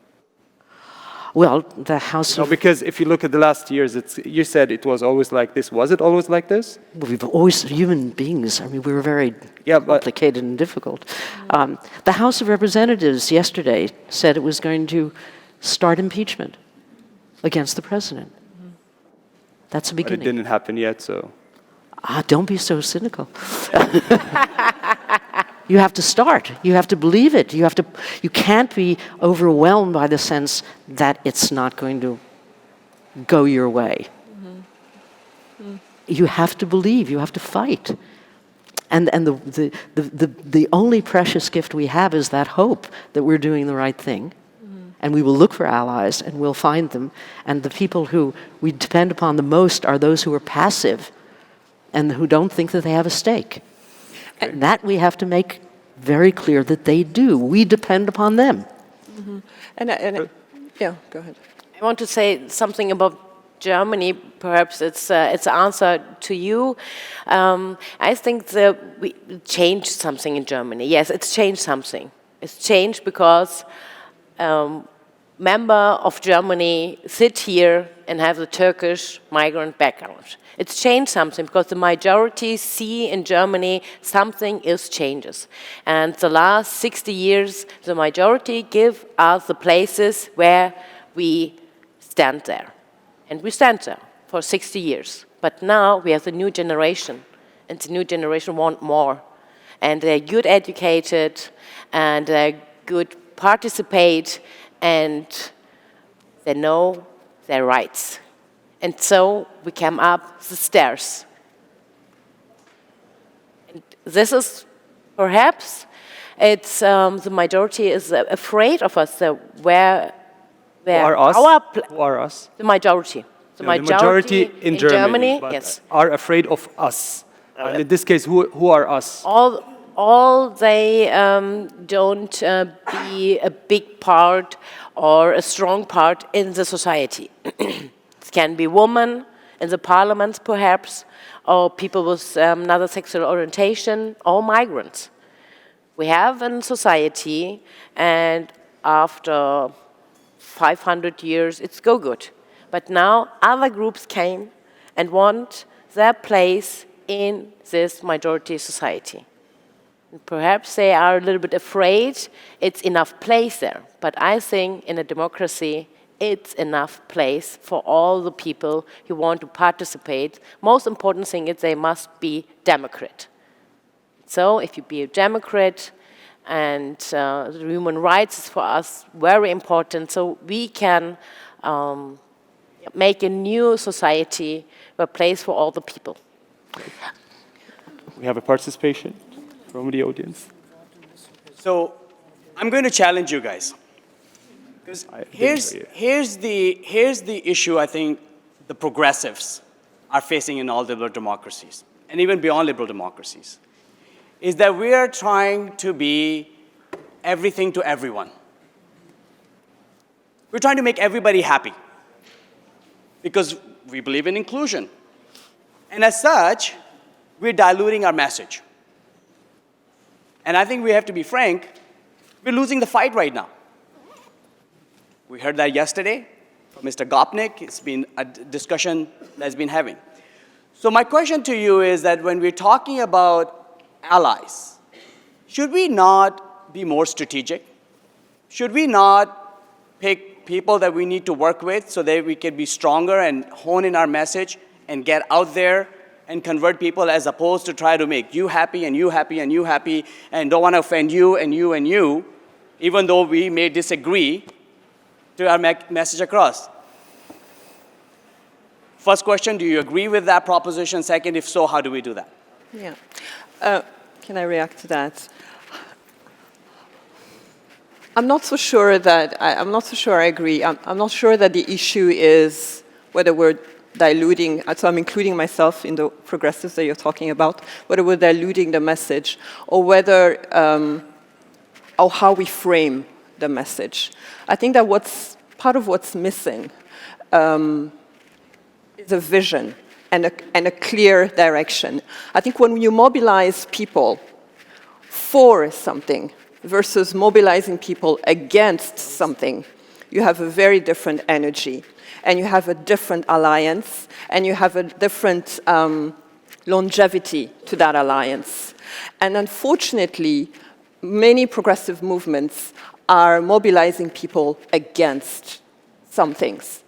S2: Well, the House of...
S1: Because if you look at the last years, you said it was always like this. Was it always like this?
S2: We've always, human beings, I mean, we were very complicated and difficult. The House of Representatives yesterday said it was going to start impeachment against the president. That's a beginning.
S1: But it didn't happen yet, so...
S2: Don't be so cynical. You have to start. You have to believe it. You can't be overwhelmed by the sense that it's not going to go your way. You have to believe. You have to fight. And the only precious gift we have is that hope that we're doing the right thing. And we will look for allies, and we'll find them. And the people who we depend upon the most are those who are passive and who don't think that they have a stake. And that we have to make very clear that they do. We depend upon them.
S3: Yeah, go ahead.
S4: I want to say something about Germany. Perhaps it's an answer to you. I think that we changed something in Germany. Yes, it's changed something. It's changed because members of Germany sit here and have the Turkish migrant background. It's changed something because the majority see in Germany something is changes. And the last 60 years, the majority give us the places where we stand there. And we stand there for 60 years. But now we have the new generation, and the new generation want more. And they're good educated, and they're good participate, and they know their rights. And so we came up the stairs. And this is perhaps, it's the majority is afraid of us. Where
S1: who are us? Who are us?
S4: The majority. The
S1: majority in Germany
S4: yes,
S1: are afraid of us. And in this case, who are us?
S4: All they don't be a big part or a strong part in the society. It can be women in the parliaments, perhaps, or people with another sexual orientation, or migrants. We have in society, and after 500 years, it's go good. But now other groups came and want their place in this majority society. And perhaps they are a little bit afraid it's enough place there. But I think in a democracy, it's enough place for all the people who want to participate. Most important thing is they must be Democrat. So if you be a Democrat, and the human rights is for us very important, so we can make a new society, a place for all the people.
S1: We have a participation from the audience.
S10: So I'm going to challenge you guys. Because here's the issue I think the progressives are facing in all liberal democracies, and even beyond liberal democracies, is that we are trying to be everything to everyone. We're trying to make everybody happy because we believe in inclusion. And as such, we're diluting our message. And I think we have to be frank, we're losing the fight right now. We heard that yesterday from Mr. Gopnik. It's been a discussion that's been having. So my question to you is that when we're talking about allies, should we not be more strategic? Should we not pick people that we need to work with so that we can be stronger and hone in our message and get out there and convert people, as opposed to try to make you happy and you happy and you happy and don't want to offend you and you and you, even though we may disagree, to our message across? First question, do you agree with that proposition? Second, if so, how do we do that?
S3: Yeah. Can I react to that? I'm not so sure that I agree. I'm not sure that the issue is whether we're diluting, so I'm including myself in the progressives that you're talking about, whether we're diluting the message, or whether, or how we frame the message. I think that part of what's missing is a vision and a clear direction. I think when you mobilize people for something versus mobilizing people against something, you have a very different energy, and you have a different alliance, and you have a different longevity to that alliance. And unfortunately, many progressive movements are mobilizing people against some things.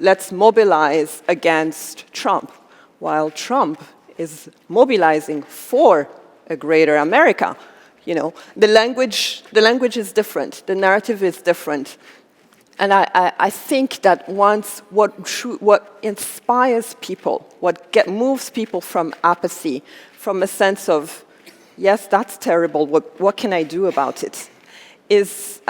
S3: Let's mobilize against Trump, while Trump is mobilizing for a greater America. You know, the language is different, the narrative is different. And I think that what inspires people, what moves people from apathy, from a sense of, yes, that's terrible, what can I do about it, is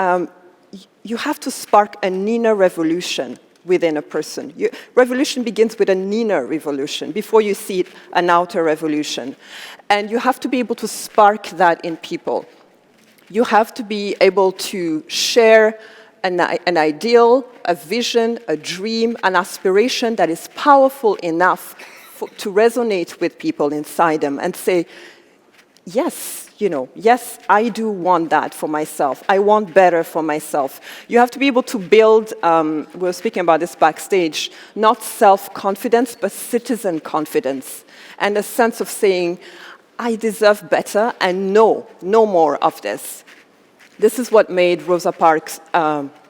S3: you have to spark an inner revolution within a person. Revolution begins with an inner revolution before you see an outer revolution. And you have to be able to spark that in people. You have to be able to share an ideal, a vision, a dream, an aspiration that is powerful enough to resonate with people inside them and say, yes, yes, I do want that for myself. I want better for myself. You have to be able to build, we were speaking about this backstage, not self-confidence, but citizen confidence. And a sense of saying, I deserve better and no more of this. This is what made Rosa Parks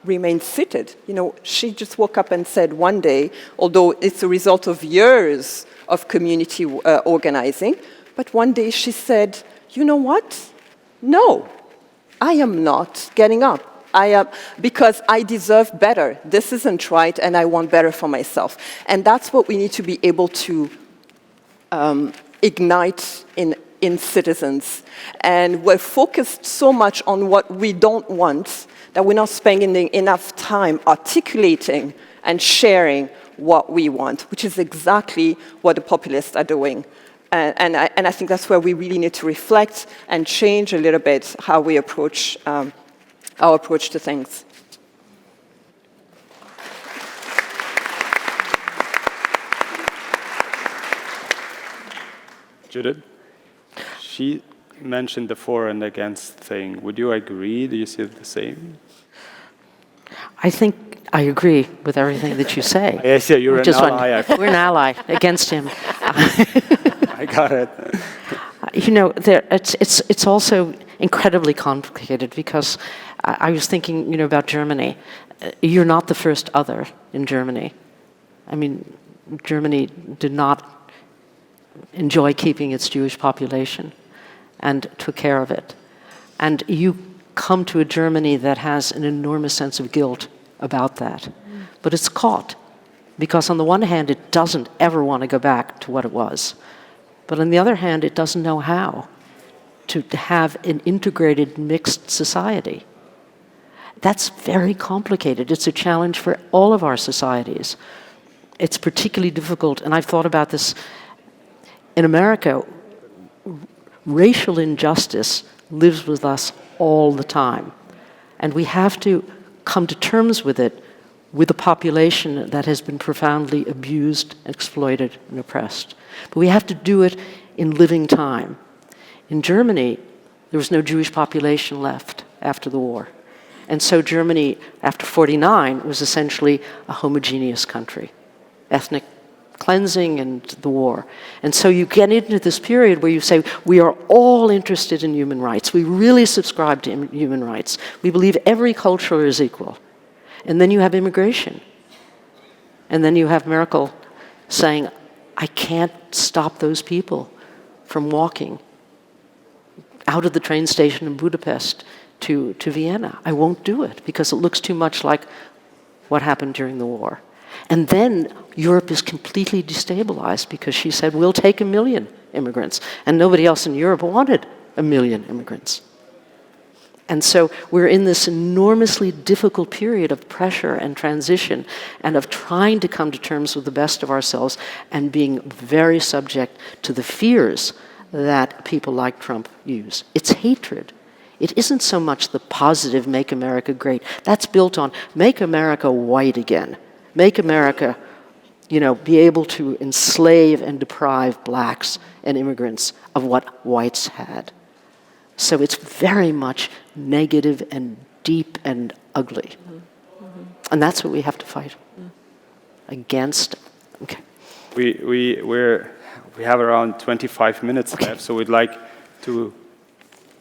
S3: remain seated. She just woke up and said one day, although it's a result of years of community organizing, but one day she said, you know what? No, I am not getting up. Because I deserve better. This isn't right, and I want better for myself. And that's what we need to be able to ignite in citizens. And we're focused so much on what we don't want that we're not spending enough time articulating and sharing what we want, which is exactly what the populists are doing. And I think that's where we really need to reflect and change a little bit how we approach our approach to things.
S1: Judith, she mentioned the for and against thing. Would you agree? Do you see it the same?
S2: I think I agree with everything that you say.
S1: Yes, yeah, you're an ally.
S2: We're an ally against him.
S1: I got it.
S2: It's also incredibly complicated because I was thinking, about Germany. You're not the first other in Germany. I mean, Germany did not enjoy keeping its Jewish population and took care of it. And you come to a Germany that has an enormous sense of guilt about that. But it's caught, because on the one hand, it doesn't ever want to go back to what it was. But on the other hand, it doesn't know how to have an integrated, mixed society. That's very complicated. It's a challenge for all of our societies. It's particularly difficult, and I've thought about this. In America, racial injustice lives with us all the time. And we have to come to terms with it, with a population that has been profoundly abused, exploited, and oppressed. But we have to do it in living time. In Germany, there was no Jewish population left after the war. And so Germany, after 1949, was essentially a homogeneous country. Ethnic cleansing and the war. And so you get into this period where you say, we are all interested in human rights. We really subscribe to human rights. We believe every culture is equal. And then you have immigration. And then you have Merkel saying, I can't stop those people from walking out of the train station in Budapest to Vienna. I won't do it because it looks too much like what happened during the war. And then Europe is completely destabilized because she said, we'll take 1 million immigrants. And nobody else in Europe wanted 1 million immigrants. And so we're in this enormously difficult period of pressure and transition and of trying to come to terms with the best of ourselves and being very subject to the fears that people like Trump use. It's hatred. It isn't so much the positive "Make America Great." That's built on "Make America white again." Make America, be able to enslave and deprive blacks and immigrants of what whites had. So it's very much negative and deep and ugly. And that's what we have to fight against. Okay.
S1: We have around 25 minutes left, so we'd like to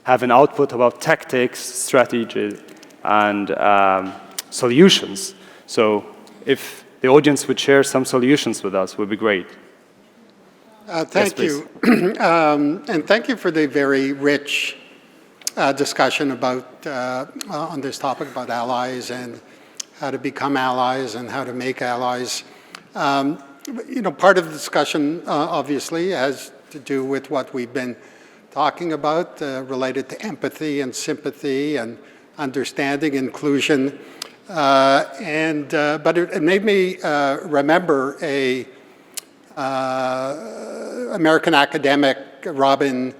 S1: have an output about tactics, strategy, and solutions. So if the audience would share some solutions with us, would be great.
S11: Thank you. And thank you for the very rich discussion about on this topic about allies and how to become allies and how to make allies. Part of the discussion obviously has to do with what we've been talking about related to empathy and sympathy and understanding, inclusion. But it made me remember a American academic, Robin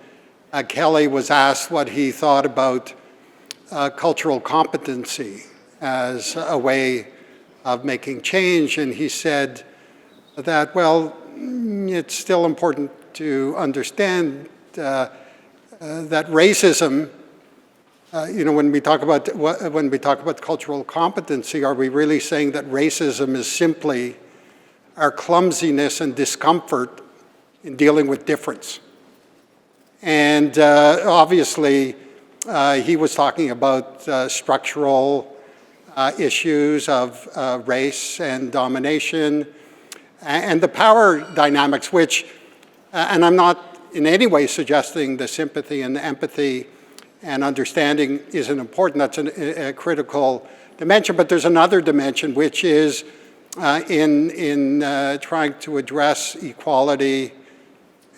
S11: Kelly, was asked what he thought about cultural competency as a way of making change, and he said that, well, it's still important to understand that racism, when we talk about cultural competency, are we really saying that racism is simply our clumsiness and discomfort in dealing with difference? And obviously, he was talking about structural issues of race and domination and the power dynamics, which, and I'm not in any way suggesting the sympathy and the empathy and understanding isn't important. That's a critical dimension, but there's another dimension, which is in trying to address equality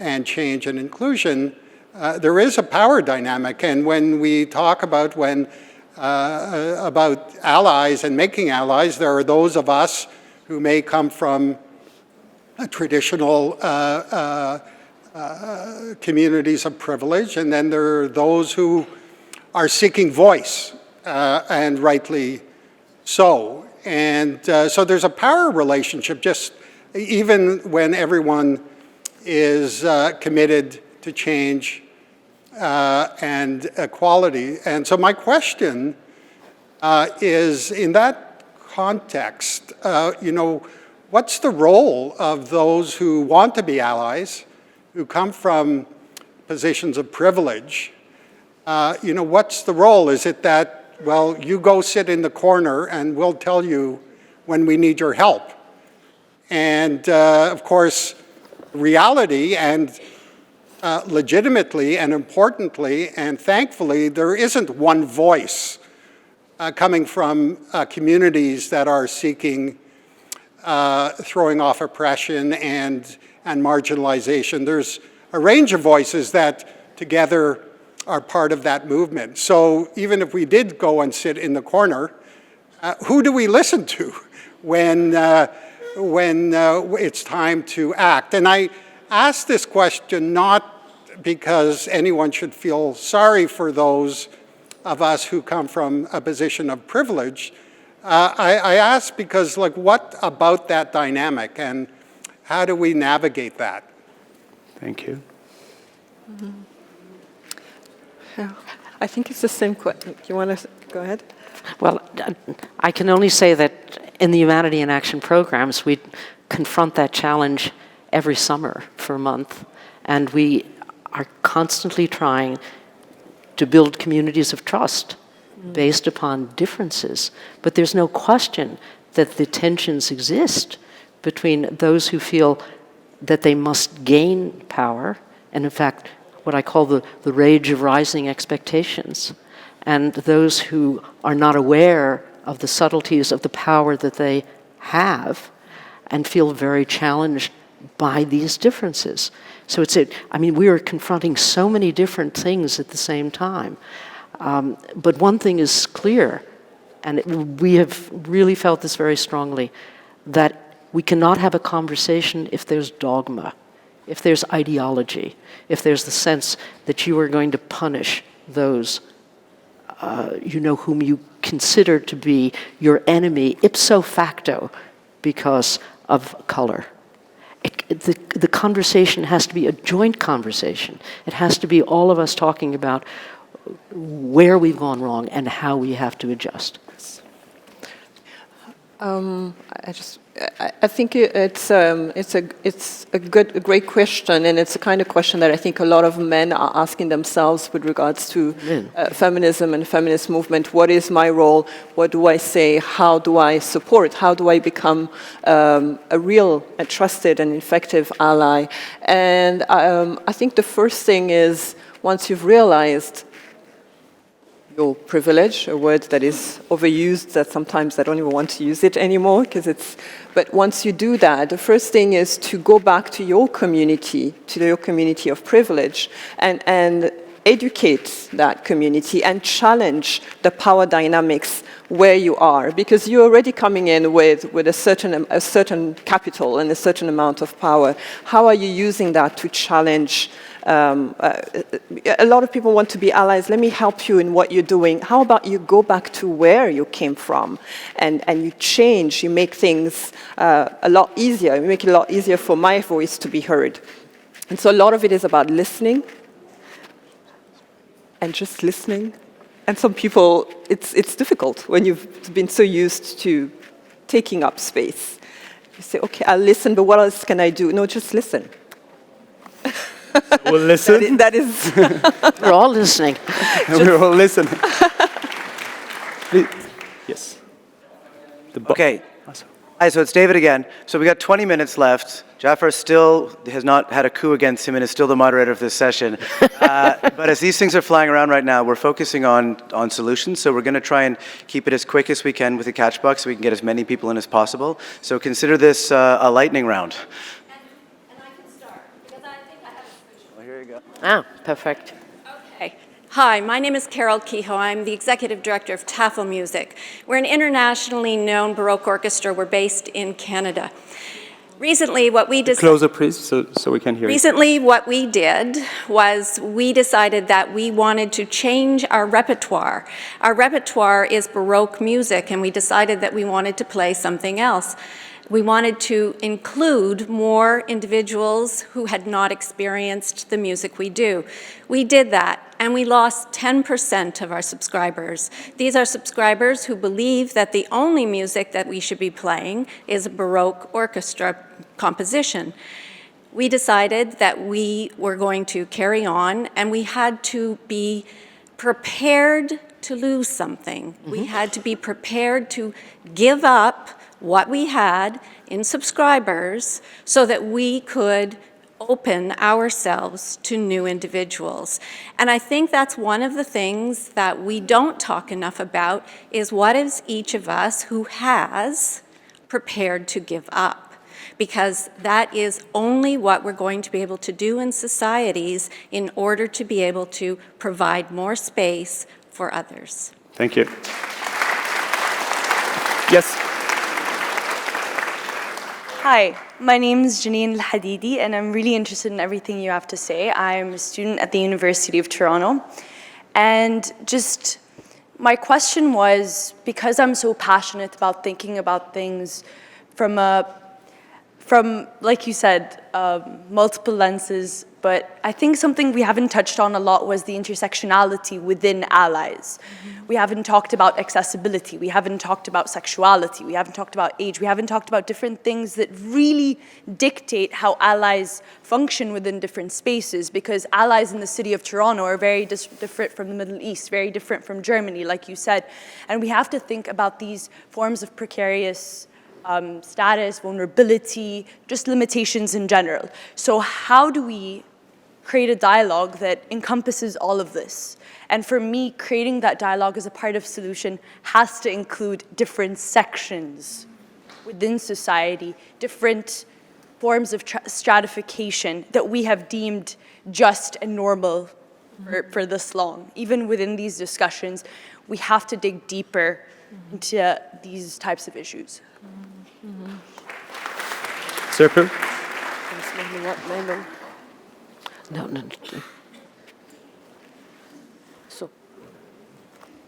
S11: and change and inclusion. There is a power dynamic, and when we talk about allies and making allies, there are those of us who may come from traditional communities of privilege, and then there are those who are seeking voice, and rightly so. And so there's a power relationship, just even when everyone is committed to change and equality. And so my question is, in that context, what's the role of those who want to be allies, who come from positions of privilege? What's the role? Is it that, well, you go sit in the corner and we'll tell you when we need your help? And of course, reality and legitimately and importantly and thankfully, there isn't one voice coming from communities that are seeking throwing off oppression and marginalization. There's a range of voices that together are part of that movement. So even if we did go and sit in the corner, who do we listen to when it's time to act? And I ask this question not because anyone should feel sorry for those of us who come from a position of privilege. I ask because, what about that dynamic, and how do we navigate that?
S1: Thank you.
S3: Mm-hmm. I think it's the same question. Do you want to go ahead?
S2: Well, I can only say that in the Humanity in Action programs, we confront that challenge every summer for a month, and we are constantly trying to build communities of trust based upon differences. But there's no question that the tensions exist between those who feel that they must gain power, and in fact, what I call the rage of rising expectations, and those who are not aware of the subtleties of the power that they have and feel very challenged by these differences. So we are confronting so many different things at the same time. But one thing is clear, and we have really felt this very strongly, that we cannot have a conversation if there's dogma, if there's ideology, if there's the sense that you are going to punish those whom you consider to be your enemy ipso facto because of color. The conversation has to be a joint conversation. It has to be all of us talking about where we've gone wrong and how we have to adjust.
S3: I think it's a great question, and it's a kind of question that I think a lot of men are asking themselves with regards to feminism and feminist movement. What is my role? What do I say? How do I support? How do I become a real, a trusted, and effective ally? And I think the first thing is, once you've realized your privilege, a word that is overused, that sometimes I don't even want to use it anymore, but once you do that, the first thing is to go back to your community of privilege, and educate that community and challenge the power dynamics where you are, because you're already coming in with a certain capital and a certain amount of power. How are you using that to challenge? A lot of people want to be allies. Let me help you in what you're doing. How about you go back to where you came from, and you change, you make things a lot easier. You make it a lot easier for my voice to be heard. And so a lot of it is about listening, and just listening. And some people, it's difficult when you've been so used to taking up space. You say, okay, I'll listen, but what else can I do? No, just listen.
S1: We'll listen.
S3: That is...
S2: We're all listening.
S1: We're all listening. Yes.
S5: Okay. Hi, so it's David again. So we got 20 minutes left. Jaafar still has not had a coup against him and is still the moderator of this session. But as these things are flying around right now, we're focusing on solutions. So we're going to try and keep it as quick as we can with the catch box so we can get as many people in as possible. So consider this a lightning round.
S12: And I can start, because I think I have a solution.
S5: Well, here you go.
S4: Ah, perfect.
S12: Okay. Hi, my name is Carol Kehoe. I'm the executive director of Tafel Music. We're an internationally known Baroque orchestra. We're based in Canada. Recently, what we decided...
S1: Closer, please, so we can hear you.
S12: Recently, what we did was we decided that we wanted to change our repertoire. Our repertoire is Baroque music, and we decided that we wanted to play something else. We wanted to include more individuals who had not experienced the music we do. We did that, and we lost 10% of our subscribers. These are subscribers who believe that the only music that we should be playing is a Baroque orchestra composition. We decided that we were going to carry on, and we had to be prepared to lose something. We had to be prepared to give up what we had in subscribers so that we could open ourselves to new individuals. And I think that's one of the things that we don't talk enough about, is what is each of us who has prepared to give up? Because that is only what we're going to be able to do in societies in order to be able to provide more space for others.
S1: Thank you. Yes.
S13: Hi, my name is Janine Al-Hadidi, and I'm really interested in everything you have to say. I'm a student at the University of Toronto. And just my question was, because I'm so passionate about thinking about things from, like you said, multiple lenses, but I think something we haven't touched on a lot was the intersectionality within allies. We haven't talked about accessibility, we haven't talked about sexuality, we haven't talked about age, we haven't talked about different things that really dictate how allies function within different spaces, because allies in the city of Toronto are very different from the Middle East, very different from Germany, like you said. And we have to think about these forms of precarious status, vulnerability, just limitations in general. So how do we create a dialogue that encompasses all of this? And for me, creating that dialogue as a part of solution has to include different sections within society, different forms of stratification that we have deemed just and normal for this long. Even within these discussions, we have to dig deeper into these types of issues.
S1: Serpil?
S2: No.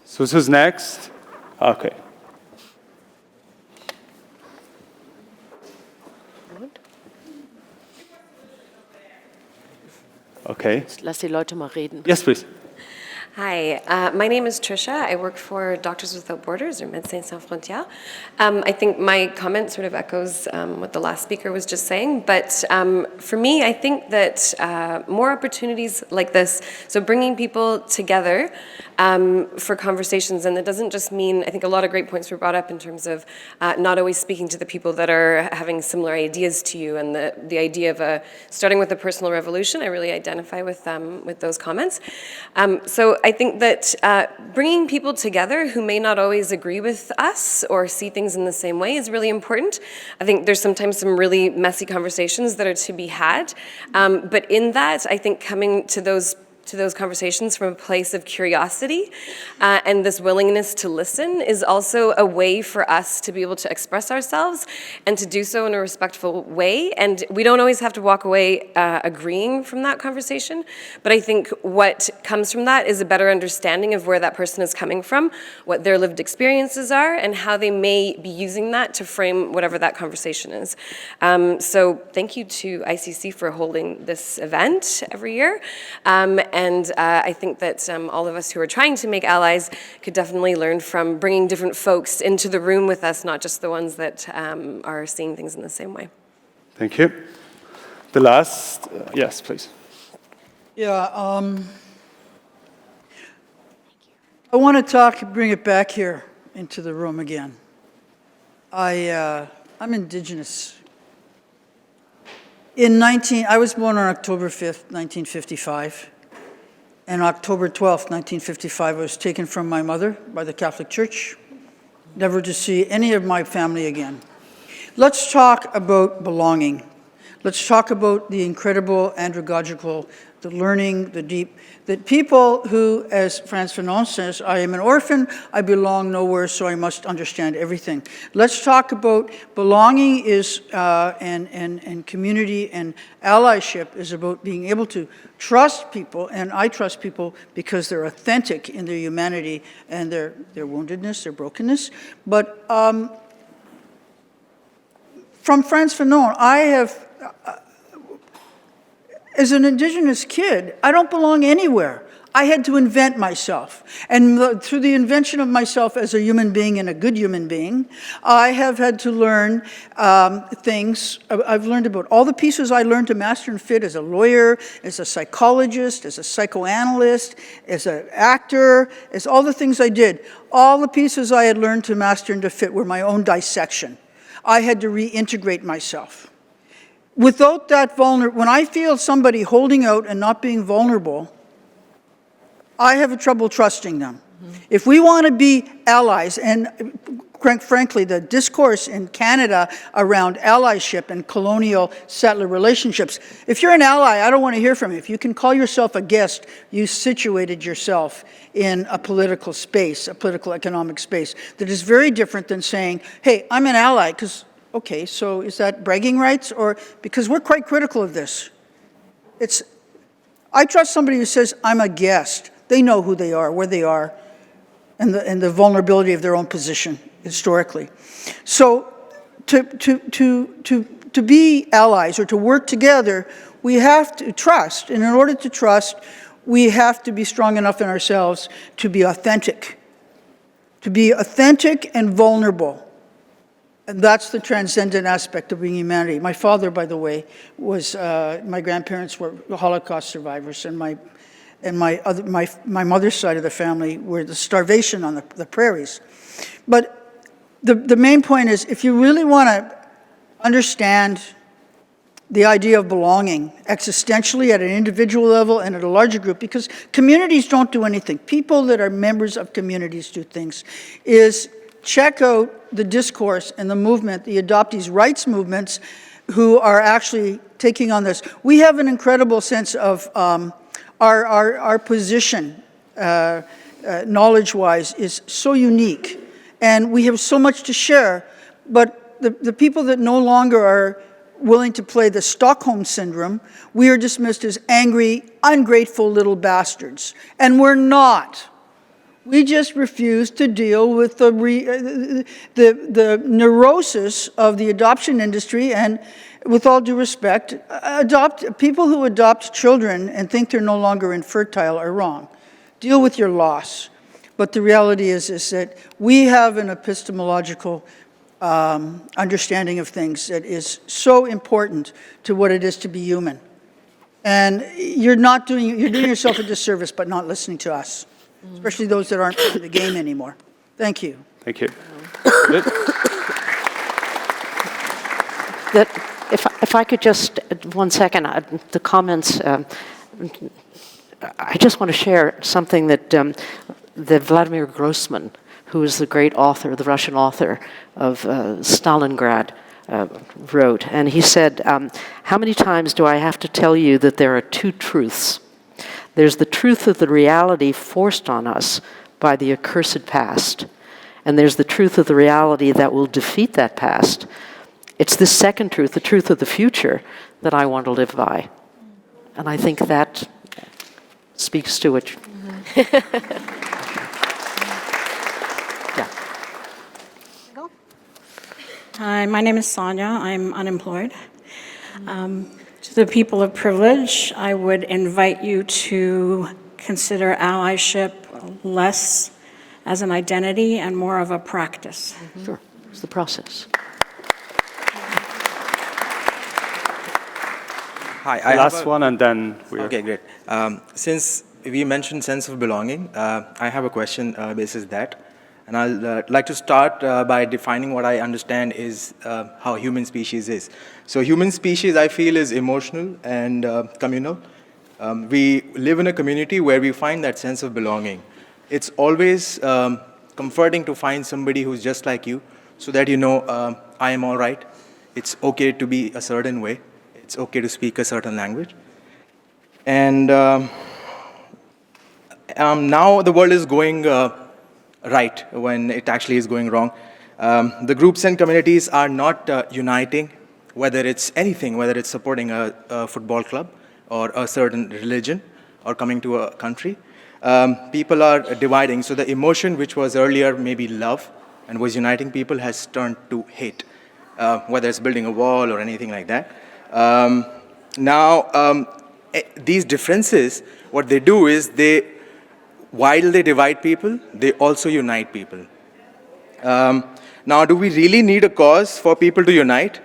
S1: So who's next? Okay. Okay.
S4: Lass die Leute mal reden.
S1: Yes, please.
S14: Hi, my name is Trisha. I work for Doctors Without Borders, or Médecins Sans Frontières. I think my comment sort of echoes what the last speaker was just saying, but for me, I think that more opportunities like this, so bringing people together for conversations, and it doesn't just mean, I think a lot of great points were brought up in terms of not always speaking to the people that are having similar ideas to you, and the idea of starting with a personal revolution. I really identify with those comments. So I think that bringing people together who may not always agree with us or see things in the same way is really important. I think there's sometimes some really messy conversations that are to be had, but in that, I think coming to those conversations from a place of curiosity and this willingness to listen is also a way for us to be able to express ourselves and to do so in a respectful way. And we don't always have to walk away agreeing from that conversation, but I think what comes from that is a better understanding of where that person is coming from, what their lived experiences are, and how they may be using that to frame whatever that conversation is. So thank you to ICC for holding this event every year. And I think that all of us who are trying to make allies could definitely learn from bringing different folks into the room with us, not just the ones that are seeing things in the same way.
S1: Thank you. The last, yes, please.
S15: Yeah, I want to bring it back here into the room again. I'm Indigenous. I was born on October 5th, 1955. And October 12th, 1955, I was taken from my mother by the Catholic Church, never to see any of my family again. Let's talk about belonging. Let's talk about the incredible andragogical, the learning, the deep, that people who, as Frantz Fanon says, I am an orphan, I belong nowhere, so I must understand everything. Let's talk about belonging is, and community and allyship is about being able to trust people, and I trust people because they're authentic in their humanity and their woundedness, their brokenness. But from Frantz Fanon, I have, as an Indigenous kid, I don't belong anywhere. I had to invent myself. And through the invention of myself as a human being and a good human being, I have had to learn things. I've learned about all the pieces I learned to master and fit as a lawyer, as a psychologist, as a psychoanalyst, as an actor, as all the things I did. All the pieces I had learned to master and to fit were my own dissection. I had to reintegrate myself. Without that when I feel somebody holding out and not being vulnerable, I have trouble trusting them. If we want to be allies, and frankly, the discourse in Canada around allyship and colonial settler relationships, if you're an ally, I don't want to hear from you. If you can call yourself a guest, you situated yourself in a political space, a political economic space that is very different than saying, hey, I'm an ally, because, okay, so is that bragging rights? Or, because we're quite critical of this. I trust somebody who says, I'm a guest. They know who they are, where they are, and the vulnerability of their own position historically. So to be allies or to work together, we have to trust. And in order to trust, we have to be strong enough in ourselves to be authentic and vulnerable. And that's the transcendent aspect of being humanity. My father, by the way, was, my grandparents were Holocaust survivors, and my mother's side of the family were the starvation on the prairies. But the main point is, if you really want to understand the idea of belonging existentially at an individual level and at a larger group, because communities don't do anything. People that are members of communities do things, is check out the discourse and the movement, the adoptees' rights movements, who are actually taking on this. We have an incredible sense of Our position, knowledge-wise, is so unique, and we have so much to share, but the people that no longer are willing to play the Stockholm Syndrome, we are dismissed as angry, ungrateful little bastards. And we're not. We just refuse to deal with the neurosis of the adoption industry, and with all due respect, people who adopt children and think they're no longer infertile are wrong. Deal with your loss. But the reality is that we have an epistemological understanding of things that is so important to what it is to be human. And you're doing yourself a disservice by not listening to us, especially those that aren't part of the game anymore. Thank you.
S1: Thank you.
S2: If I could just, 1 second, the comments, I just want to share something that Vladimir Grossman, who is the great author, the Russian author of Stalingrad, wrote. And he said, how many times do I have to tell you that there are two truths? There's the truth of the reality forced on us by the accursed past. And there's the truth of the reality that will defeat that past. It's this second truth, the truth of the future, that I want to live by. And I think that speaks to it.
S16: Hi, my name is Sonia. I'm unemployed. To the people of privilege, I would invite you to consider allyship less as an identity and more of a practice.
S2: Sure, it's the process.
S17: Hi,
S1: last one, and then we're...
S17: Okay, great. Since we mentioned sense of belonging, I have a question basis that. And I'd like to start by defining what I understand is how human species is. So human species, I feel, is emotional and communal. We live in a community where we find that sense of belonging. It's always comforting to find somebody who's just like you, so that you know I am all right. It's okay to be a certain way. It's okay to speak a certain language. And now the world is going right when it actually is going wrong. The groups and communities are not uniting, whether it's anything, whether it's supporting a football club or a certain religion or coming to a country. People are dividing. So the emotion which was earlier maybe love and was uniting people has turned to hate, whether it's building a wall or anything like that. These differences, what they do is while they divide people, they also unite people. Now, do we really need a cause for people to unite?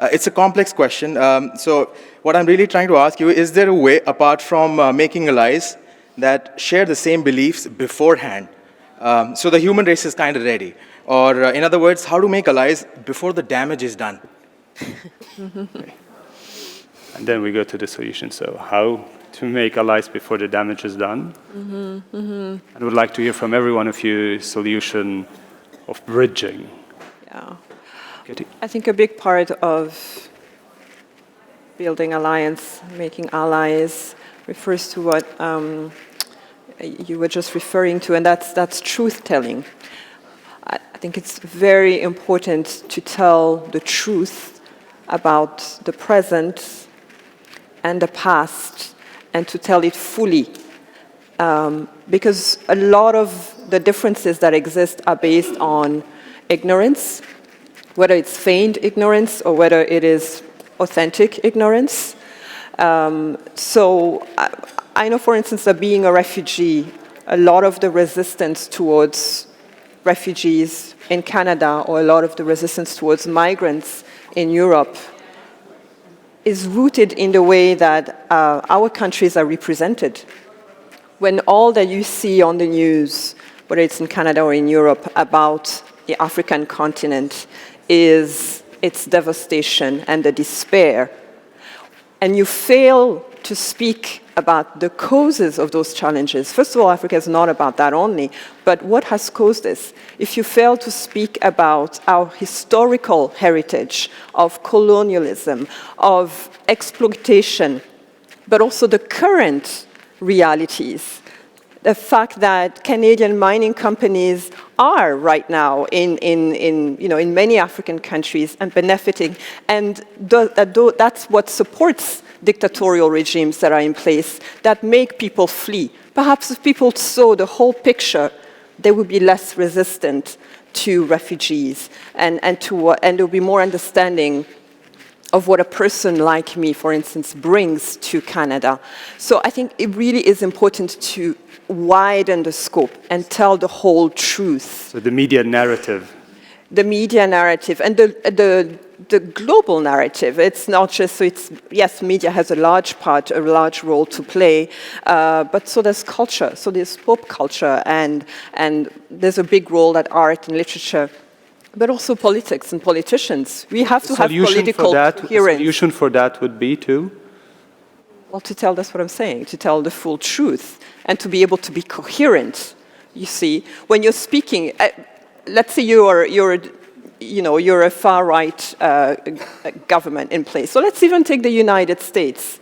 S17: It's a complex question. So what I'm really trying to ask you, is there a way, apart from making allies, that share the same beliefs beforehand? So the human race is kind of ready. Or in other words, how to make allies before the damage is done?
S1: And then we go to the solution. So how to make allies before the damage is done. I would like to hear from every one of you solution of bridging.
S3: Yeah.
S1: Ketty.
S3: I think a big part of building alliance, making allies, refers to what you were just referring to, and that's truth-telling. I think it's very important to tell the truth about the present and the past, and to tell it fully, because a lot of the differences that exist are based on ignorance, whether it's feigned ignorance or whether it is authentic ignorance. So I know, for instance, that being a refugee, a lot of the resistance towards refugees in Canada or a lot of the resistance towards migrants in Europe is rooted in the way that our countries are represented. When all that you see on the news, whether it's in Canada or in Europe, about the African continent is its devastation and the despair, and you fail to speak about the causes of those challenges. First of all, Africa is not about that only, but what has caused this? If you fail to speak about our historical heritage of colonialism, of exploitation, but also the current realities. The fact that Canadian mining companies are right now in many African countries and benefiting, and that's what supports dictatorial regimes that are in place that make people flee. Perhaps if people saw the whole picture, they would be less resistant to refugees, and there would be more understanding of what a person like me, for instance, brings to Canada. So I think it really is important to widen the scope and tell the whole truth.
S1: So the media narrative.
S3: The media narrative and the global narrative. It's not just, so it's, yes, media has a large role to play, but so does culture, so there's pop culture, and there's a big role that art and literature, but also politics and politicians. We have to have political coherence.
S1: The solution for that would be to?
S3: Well, that's what I'm saying, to tell the full truth and to be able to be coherent. You see, when you're speaking, let's say you're a far-right government in place. So let's even take the United States.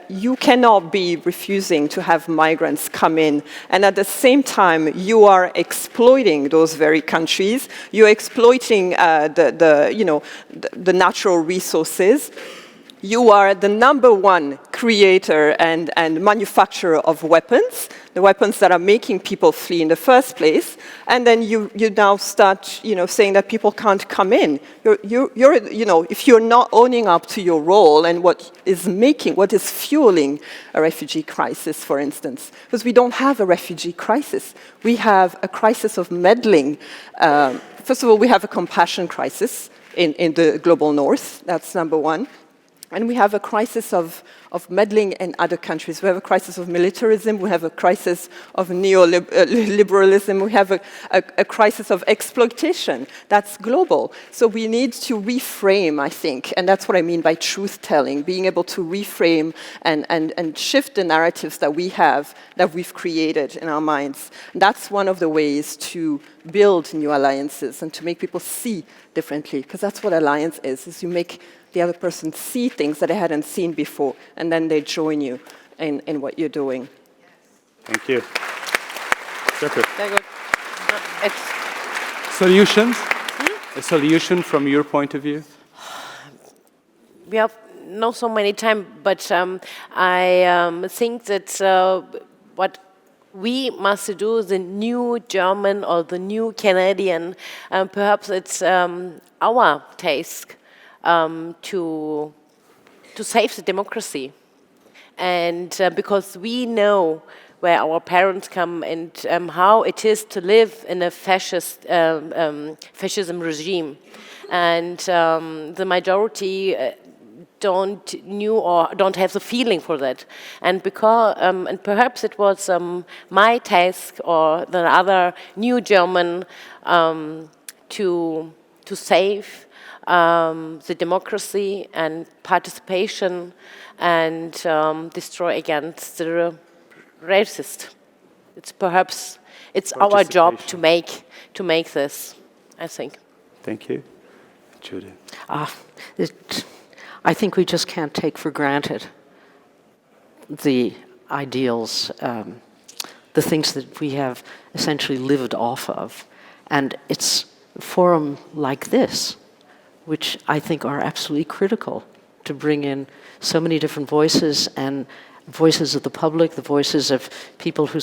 S3: You cannot be refusing to have migrants come in, and at the same time, you are exploiting those very countries. You're exploiting the natural resources. You are the #1 creator and manufacturer of weapons, the weapons that are making people flee in the first place, and then you now start, saying that people can't come in. If you're not owning up to your role and what is fueling a refugee crisis, for instance, because we don't have a refugee crisis, we have a crisis of meddling. First of all, we have a compassion crisis in the global north. That's #1. And we have a crisis of meddling in other countries. We have a crisis of militarism. We have a crisis of neoliberalism. We have a crisis of exploitation. That's global. So we need to reframe, I think, and that's what I mean by truth-telling, being able to reframe and shift the narratives that we've created in our minds. And that's one of the ways to build new alliances and to make people see differently, because that's what alliance is you make the other person see things that they hadn't seen before, and then they join you in what you're doing.
S1: Thank you. Serpil.
S4: Very good.
S1: Solutions? A solution from your point of view?
S4: We have not so many time, but I think that what we must do, the new German or the new Canadian, perhaps it's our task to save the democracy. And because we know where our parents come and how it is to live in a fascism regime. And the majority don't have the feeling for that. And because and perhaps it was my task or the other new German to save the democracy and participation and destroy against the racist. It's our job to make this, I think.
S1: Thank you. Judith.
S2: I think we just can't take for granted the ideals, the things that we have essentially lived off of. And it's a forum like this, which I think are absolutely critical to bring in so many different voices, and voices of the public, the voices of people who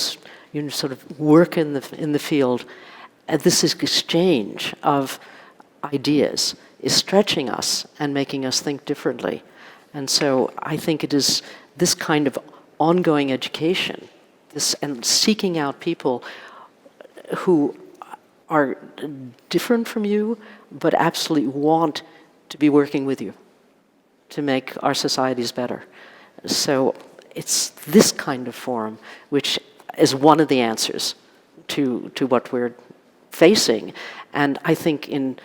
S2: sort of work in the field. And this exchange of ideas is stretching us and making us think differently. And so I think it is this kind of ongoing education, and seeking out people who are different from you, but absolutely want to be working with you to make our societies better. So it's this kind of forum which is one of the answers to what we're facing. And I think in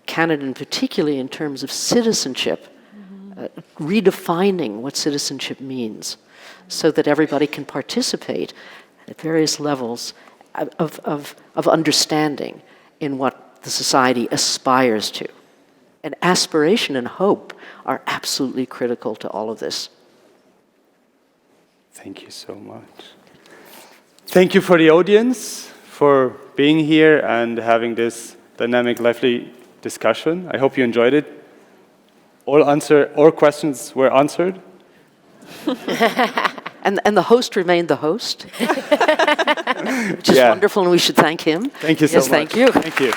S2: Canada, and particularly in terms of citizenship, redefining what citizenship means so that everybody can participate at various levels of understanding in what the society aspires to. And aspiration and hope are absolutely critical to all of this.
S1: Thank you so much. Thank you for the audience for being here and having this dynamic, lively discussion. I hope you enjoyed it. All questions were answered.
S2: And the host remained the host, which is wonderful, and we should thank him.
S1: Thank you so much.
S2: Thank you.
S1: Thank you.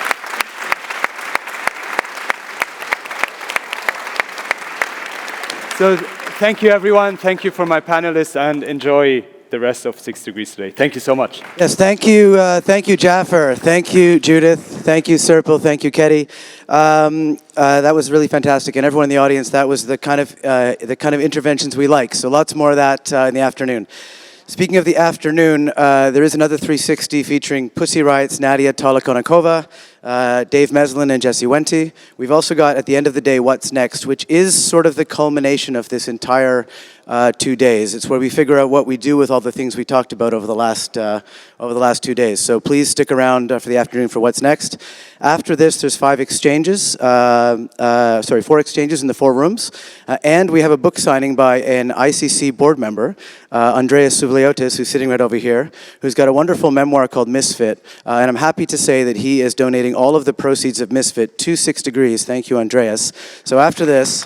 S1: So thank you, everyone. Thank you for my panelists, and enjoy the rest of 6 Degrees today. Thank you so much.
S5: Yes, thank you, Jaafar. Thank you, Judith. Thank you, Serpil. Thank you, Ketty. That was really fantastic, and everyone in the audience. That was the kind of interventions we like. So lots more of that in the afternoon. Speaking of the afternoon, there is another 360 featuring Pussy Riot's Nadia Tolokonnikova, Dave Meslin and Jesse Wente. We've also got, at the end of the day, What's Next, which is sort of the culmination of this entire 2 days. It's where we figure out what we do with all the things we talked about over the last 2 days. So please stick around for the afternoon for What's Next. After this, there's 4 exchanges in the 4 rooms. And we have a book signing by an ICC board member, Andreas Subliotis, who's sitting right over here, who's got a wonderful memoir called Misfit. And I'm happy to say that he is donating all of the proceeds of Misfit to 6 Degrees. Thank you, Andreas. So after this,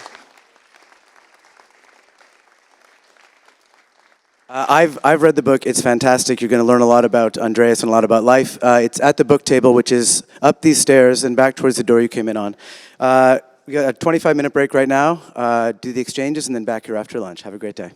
S5: I've read the book. It's fantastic. You're going to learn a lot about Andreas and a lot about life. It's at the book table, which is up these stairs and back towards the door you came in on. We got a 25-minute break right now. Do the exchanges and then back here after lunch. Have a great day.